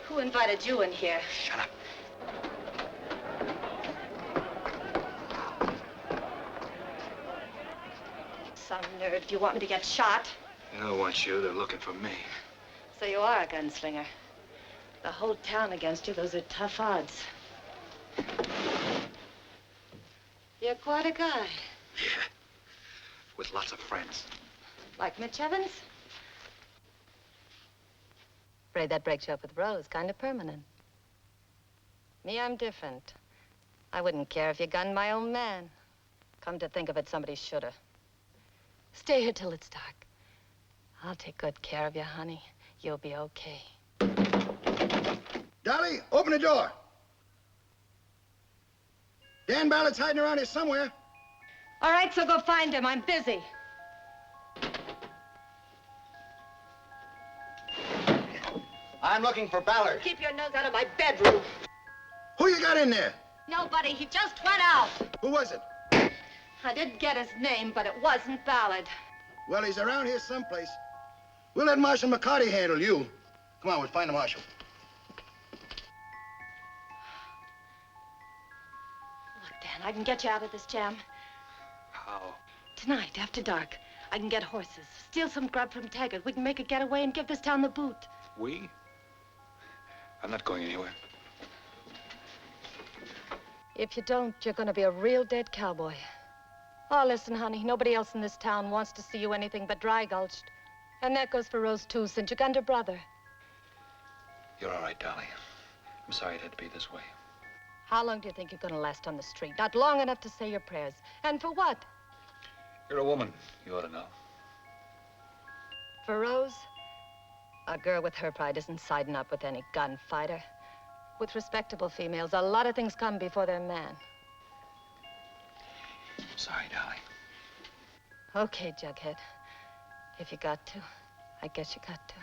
Who invited you in here? Shut up. Some nerve. Do you want me to get shot? They don't want you. They're looking for me. So you are a gunslinger. The whole town against you, those are tough odds. You're quite a guy. Yeah. With lots of friends. Like Mitch Evans? afraid that breaks you up with Rose. Kind of permanent. Me, I'm different. I wouldn't care if you gunned my old man. Come to think of it, somebody shoulda. Stay here till it's dark. I'll take good care of you, honey. You'll be okay. Dolly, open the door. Dan Ballard's hiding around here somewhere. All right, so go find him. I'm busy. I'm looking for Ballard. Keep your nose out of my bedroom. Who you got in there? Nobody. He just went out. Who was it? I didn't get his name, but it wasn't Ballard. Well, he's around here someplace. We'll let Marshal McCarty handle you. Come on, we'll find the marshal. Look, Dan, I can get you out of this jam. How? Tonight, after dark, I can get horses, steal some grub from Taggart. We can make a getaway and give this town the boot. We? I'm not going anywhere. If you don't, you're gonna be a real dead cowboy. Oh, listen, honey, nobody else in this town wants to see you anything but dry-gulched. And that goes for Rose, too, since you gunned her brother. You're all right, Dolly. I'm sorry it had to be this way. How long do you think you're gonna last on the street? Not long enough to say your prayers. And for what? You're a woman. You ought to know. For Rose? A girl with her pride isn't siding up with any gunfighter. With respectable females, a lot of things come before their man. Sorry, Dolly. Okay, Jughead. If you got to, I guess you got to.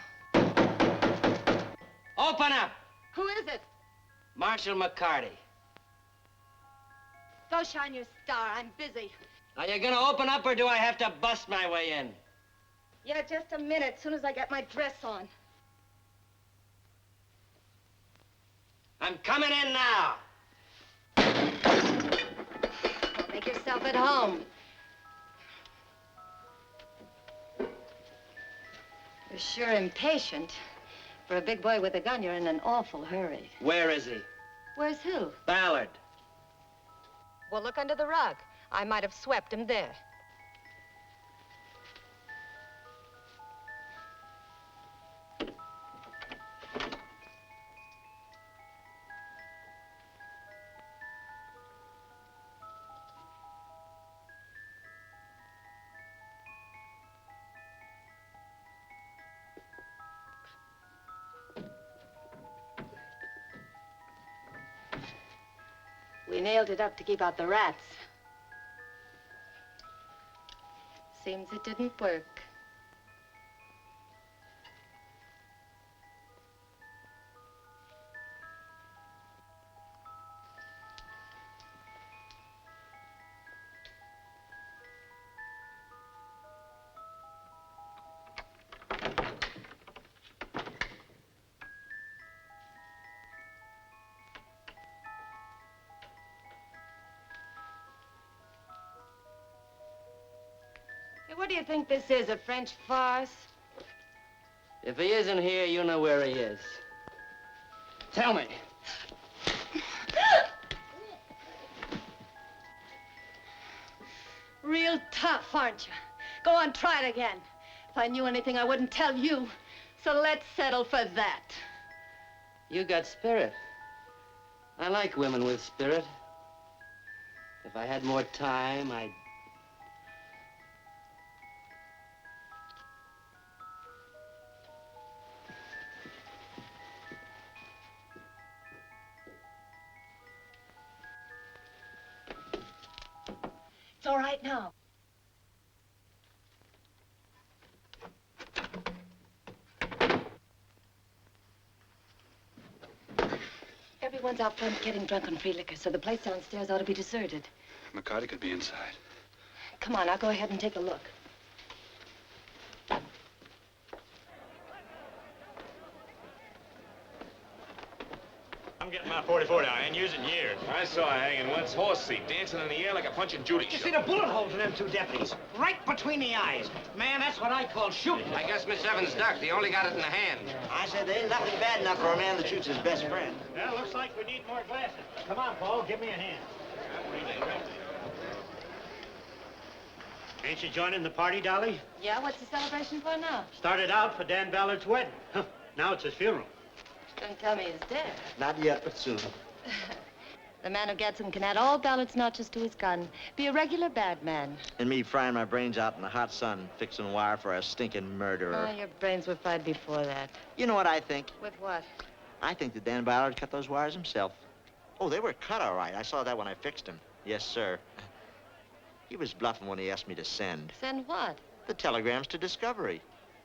Open up! Who is it? Marshal McCarty. Go shine your star. I'm busy. Are you gonna open up or do I have to bust my way in? Yeah, just a minute, as soon as I get my dress on. I'm coming in now. Make yourself at home. You're sure impatient. For a big boy with a gun, you're in an awful hurry. Where is he? Where's who? Ballard. Well, look under the rug. I might have swept him there. We nailed it up to keep out the rats. Seems it didn't work. What do you think this is, a French farce? If he isn't here, you know where he is. Tell me. Real tough, aren't you? Go on, try it again. If I knew anything, I wouldn't tell you. So let's settle for that. You got spirit. I like women with spirit. If I had more time, I'd... It's all right now. Everyone's out front getting drunk on free liquor, so the place downstairs ought to be deserted. McCarty could be inside. Come on, I'll go ahead and take a look. I'm getting my 44 now. I ain't used it in years. I saw her hanging once, horse seat, dancing in the air like a Punch and Judy You show. see the bullet holes in them two deputies? Right between the eyes. Man, that's what I call shooting. I guess Miss Evans ducked. He only got it in the hand. I said there ain't nothing bad enough for a man that shoots his best friend. Well, looks like we need more glasses. Come on, Paul, give me a hand. Ain't you joining the party, Dolly? Yeah, what's the celebration for now? Started out for Dan Ballard's wedding. Now it's his funeral. Don't tell me he's dead. Not yet, but soon. The man who gets him can add all Ballard's notches to his gun. Be a regular bad man. And me frying my brains out in the hot sun, fixing wire for a stinking murderer. Oh, your brains were fried before that. You know what I think? With what? I think that Dan Ballard cut those wires himself. Oh, they were cut all right. I saw that when I fixed them. Yes, sir. He was bluffing when he asked me to send. Send what? The telegrams to Discovery.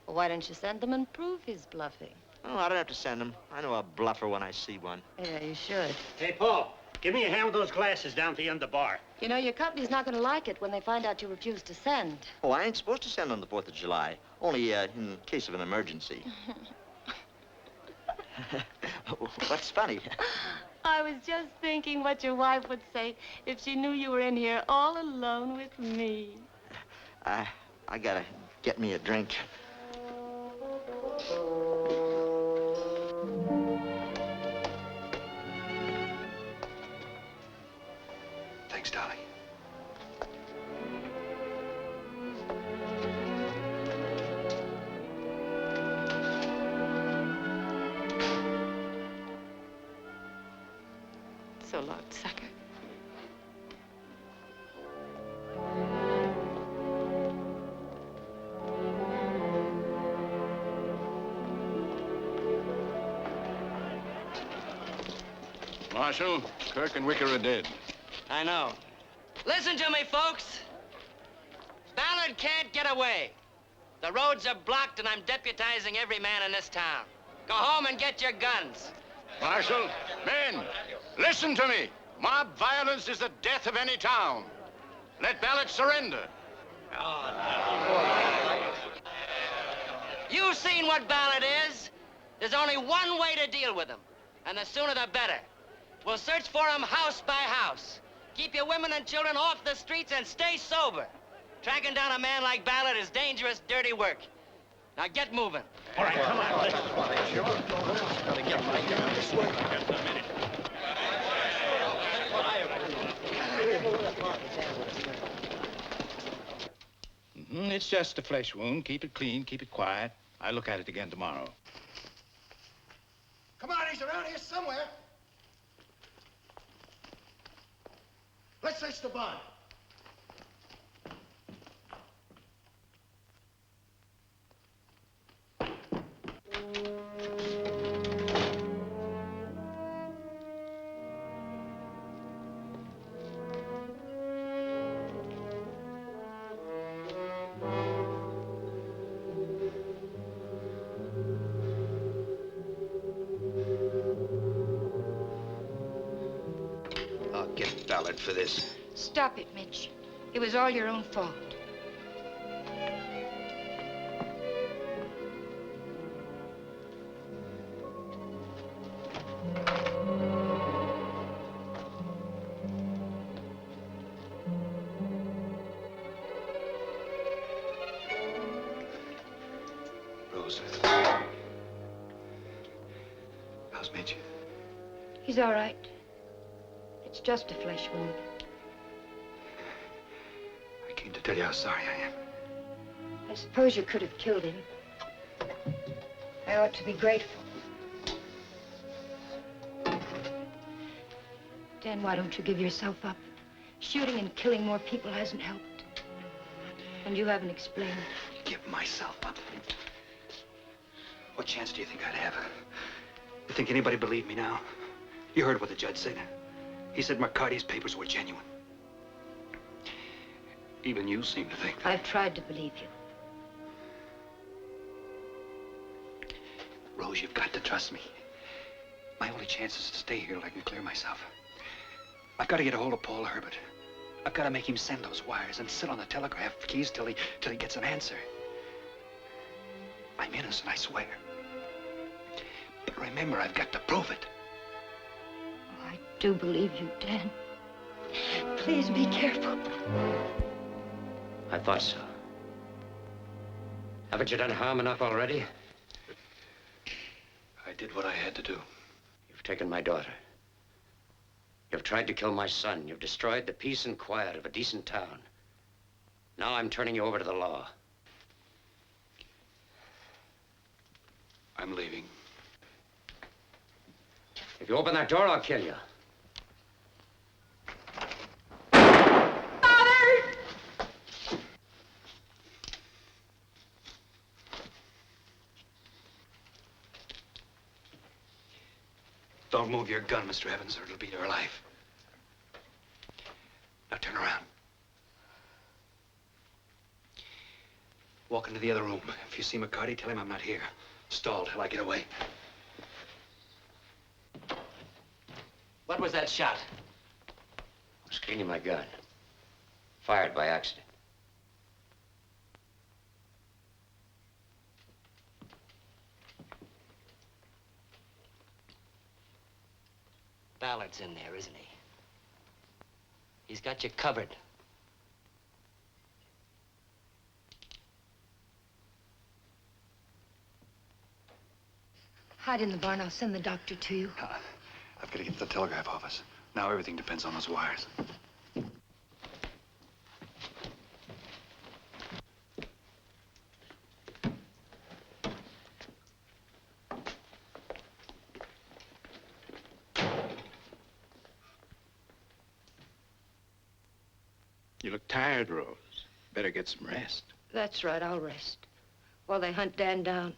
Well, why don't you send them and prove he's bluffing? Oh, I don't have to send them. I know a bluffer when I see one. Yeah, you should. Hey, Paul, give me a hand with those glasses down at the end of the bar. You know, your company's not going to like it when they find out you refuse to send. Oh, I ain't supposed to send on the 4th of July. Only in case of an emergency. What's funny? I was just thinking what your wife would say if she knew you were in here all alone with me. I gotta get me a drink. Thanks, darling. So long, sucker. Marshal, Kirk and Wicker are dead. I know. Listen to me, folks. Ballard can't get away. The roads are blocked, and I'm deputizing every man in this town. Go home and get your guns. Marshal, men, listen to me. Mob violence is the death of any town. Let Ballard surrender. You've seen what Ballard is. There's only one way to deal with him, and the sooner the better. We'll search for him house by house. Keep your women and children off the streets and stay sober. Tracking down a man like Ballard is dangerous, dirty work. Now get moving. All right, come on, let's gotta get right down this way. Just a minute. It's just a flesh wound. Keep it clean, keep it quiet. I'll look at it again tomorrow. Come on, he's around here somewhere. Let's search the barn. I'll get Ballard for this. Stop it, Mitch. It was all your own fault. Rose. How's Mitch? He's all right. It's just a flesh wound. I came to tell you how sorry I am. I suppose you could have killed him. I ought to be grateful. Dan, why don't you give yourself up? Shooting and killing more people hasn't helped. And you haven't explained. Give myself up. What chance do you think I'd have? You think anybody believed me now? You heard what the judge said. He said McCarty's papers were genuine. Even you seem to think. I've tried to believe you. Rose, you've got to trust me. My only chance is to stay here till I can clear myself. I've got to get a hold of Paul Herbert. I've got to make him send those wires and sit on the telegraph keys till he gets an answer. I'm innocent, I swear. But remember, I've got to prove it. I do believe you, Dan. Please be careful. I thought so. Haven't you done harm enough already? I did what I had to do. You've taken my daughter. You've tried to kill my son. You've destroyed the peace and quiet of a decent town. Now I'm turning you over to the law. I'm leaving. If you open that door, I'll kill you. Don't move your gun, Mr. Evans, or it'll be your life. Now turn around. Walk into the other room. If you see McCarty, tell him I'm not here. Stall till I get away. What was that shot? I was cleaning my gun. Fired by accident. Ballard's in there, isn't he? He's got you covered. Hide in the barn. I'll send the doctor to you. I've got to get to the telegraph office. Now everything depends on those wires. You look tired, Rose. Better get some rest. That's right. I'll rest while they hunt Dan down.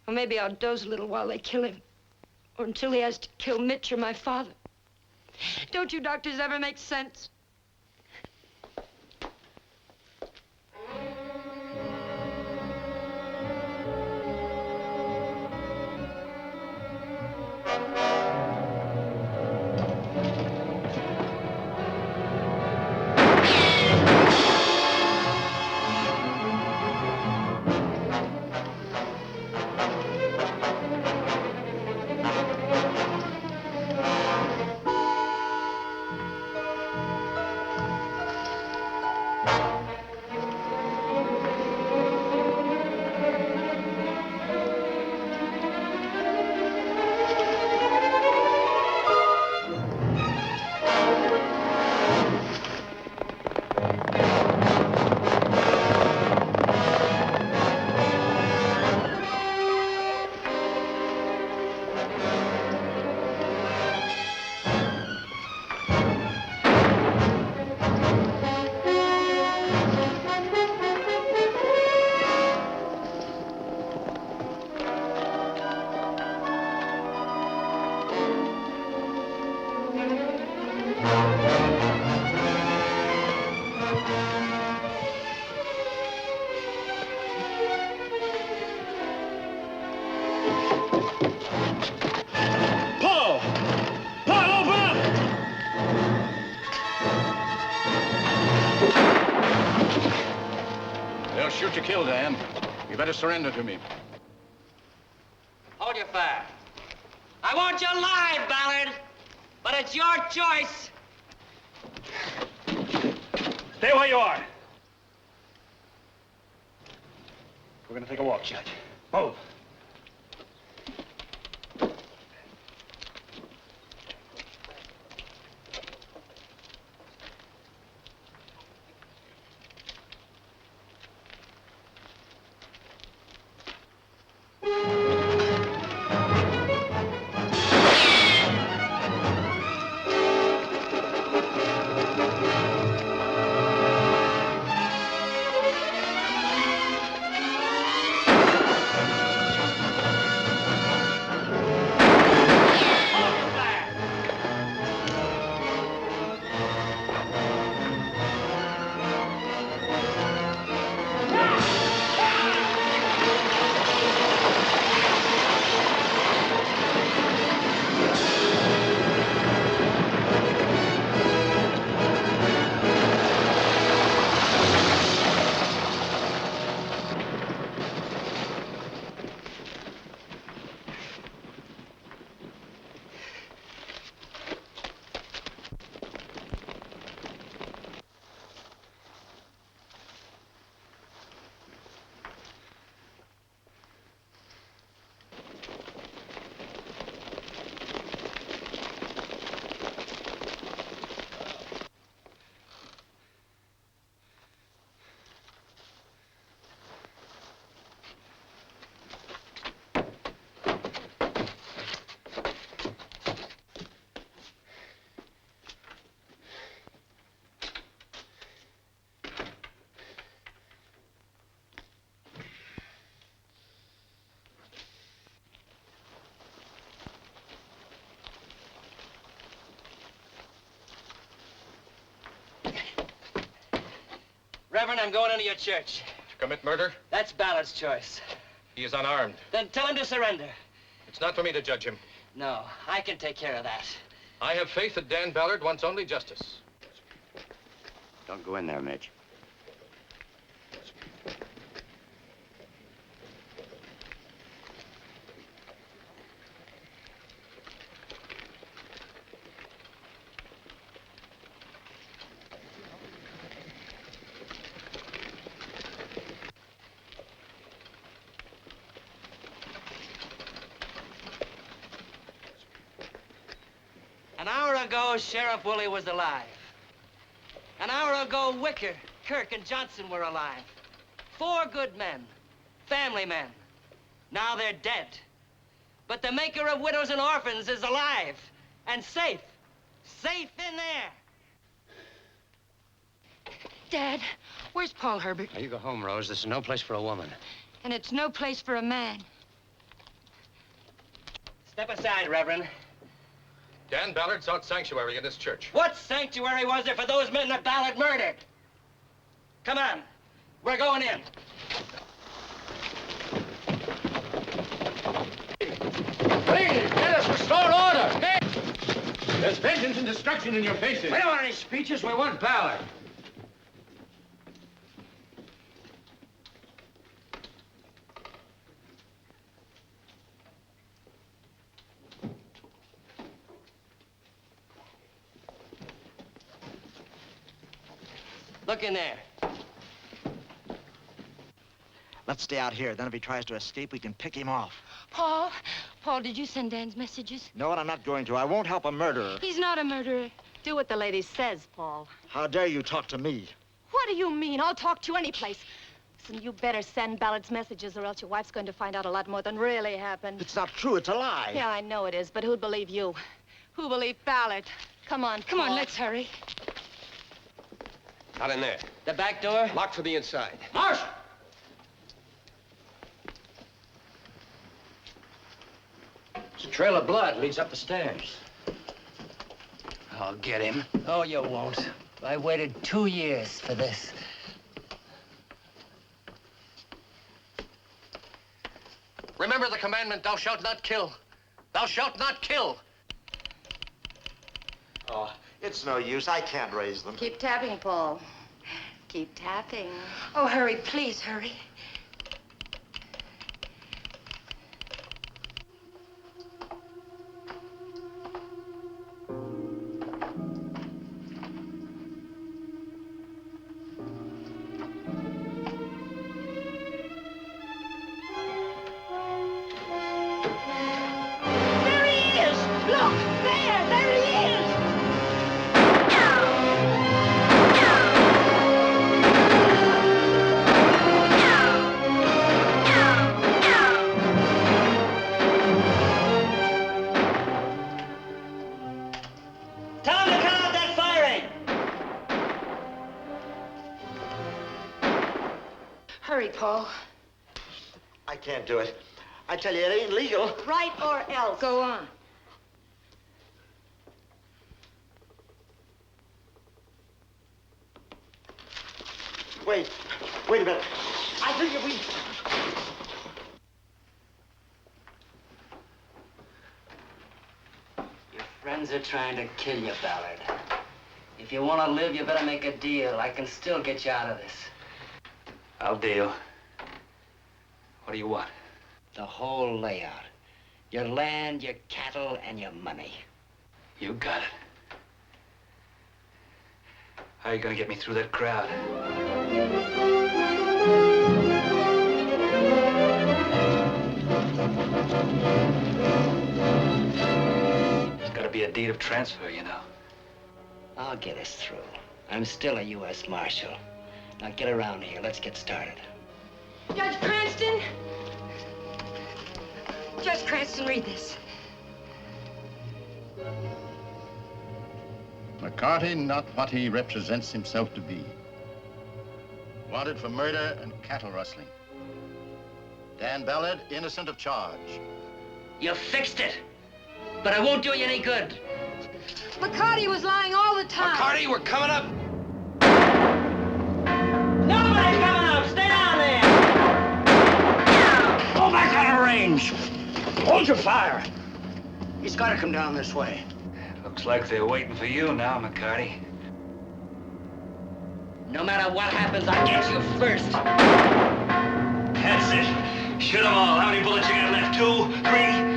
Or maybe I'll doze a little while they kill him. Or until he has to kill Mitch or my father. Don't you doctors ever make sense? Shoot to kill, Dan. You better surrender to me. Hold your fire. I want you alive, Ballard. But it's your choice. Stay where you are. We're gonna take a walk, Judge. Move. Reverend, I'm going into your church. To commit murder? That's Ballard's choice. He is unarmed. Then tell him to surrender. It's not for me to judge him. No, I can take care of that. I have faith that Dan Ballard wants only justice. Don't go in there, Mitch. An hour ago, Sheriff Woolley was alive. An hour ago, Wicker, Kirk, and Johnson were alive. 4 good men, family men. Now they're dead. But the maker of widows and orphans is alive and safe. Safe in there. Dad, where's Paul Herbert? Now, you go home, Rose. This is no place for a woman. And it's no place for a man. Step aside, Reverend. Dan Ballard sought sanctuary in this church. What sanctuary was there for those men that Ballard murdered? Come on. We're going in. Please, let us restore order. There's vengeance and destruction in your faces. We don't want any speeches. We want Ballard. Look in there. Let's stay out here. Then if he tries to escape, we can pick him off. Paul, did you send Dan's messages? No, and I'm not going to. I won't help a murderer. He's not a murderer. Do what the lady says, Paul. How dare you talk to me? What do you mean? I'll talk to you any place. Listen, you better send Ballard's messages or else your wife's going to find out a lot more than really happened. It's not true. It's a lie. Yeah, I know it is, but who'd believe you? Who'll believe Ballard? Come on, Come on, let's hurry. Not in there. The back door? Locked from the inside. Marsh! It's a trail of blood leads up the stairs. I'll get him. Oh, you won't. I waited 2 years for this. Remember the commandment, thou shalt not kill. Thou shalt not kill. Oh, it's no use. I can't raise them. Keep tapping, Paul. Keep tapping. Oh, hurry, please, hurry. There he is! Look! There he is! Tell him to cut out that firing! Hurry, Paul. I can't do it. I tell you, it ain't legal. Right or else. Go on. Wait a minute. I think if we... Your friends are trying to kill you, Ballard. If you want to live, you better make a deal. I can still get you out of this. I'll deal. What do you want? The whole layout. Your land, your cattle, and your money. You got it. How are you gonna get me through that crowd? There's gotta be a deed of transfer, you know. I'll get us through. I'm still a U.S. Marshal. Now get around here. Let's get started. Judge Cranston? Judge Cranston, read this. McCarty, not what he represents himself to be. Wanted for murder and cattle rustling. Dan Ballard, innocent of charge. You fixed it. But it won't do you any good. McCarty was lying all the time. McCarty, we're coming up. Nobody coming up! Stay down there! Go back out of range! Hold your fire! He's got to come down this way. Looks like they're waiting for you now, McCarty. No matter what happens, I'll get you first. That's it. Shoot them all. How many bullets you got left? 2, 3?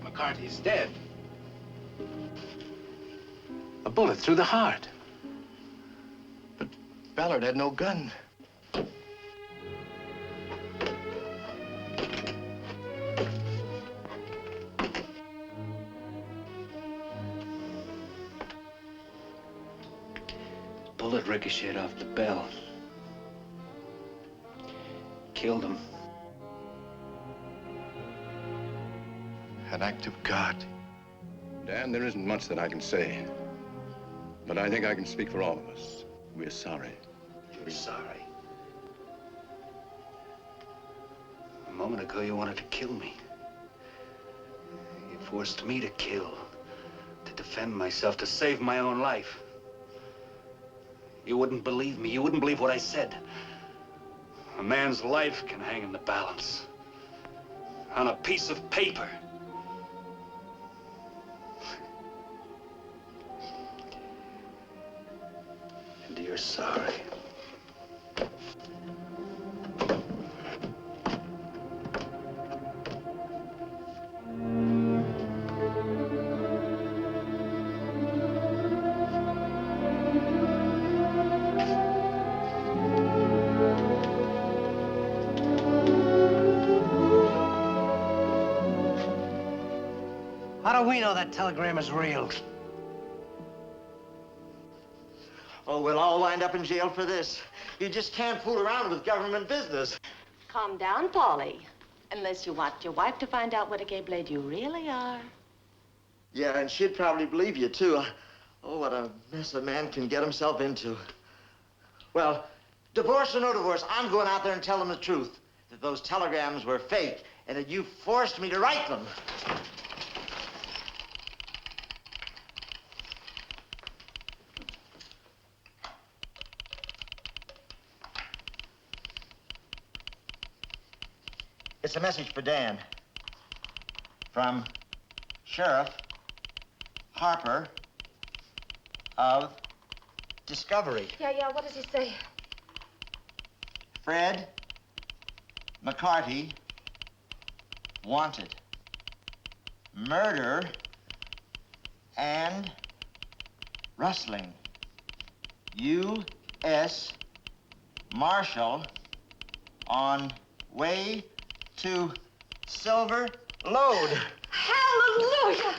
McCarty's dead. A bullet through the heart. But Ballard had no gun. Bullet ricocheted off the bell. Killed him. An act of God. Dan, there isn't much that I can say. But I think I can speak for all of us. We're sorry. You're sorry. A moment ago, you wanted to kill me. You forced me to kill, to defend myself, to save my own life. You wouldn't believe me. You wouldn't believe what I said. A man's life can hang in the balance. On a piece of paper. And you're sorry. How do we know that telegram is real? Oh, we'll all wind up in jail for this. You just can't fool around with government business. Calm down, Polly. Unless you want your wife to find out what a gay blade you really are. Yeah, and she'd probably believe you, too. Oh, what a mess a man can get himself into. Well, divorce or no divorce, I'm going out there and tell them the truth. That those telegrams were fake, and that you forced me to write them. It's a message for Dan. From Sheriff Harper of Discovery. Yeah, what does he say? Fred McCarty wanted. Murder and rustling. U.S. Marshal on way to Silver Lode. Hallelujah!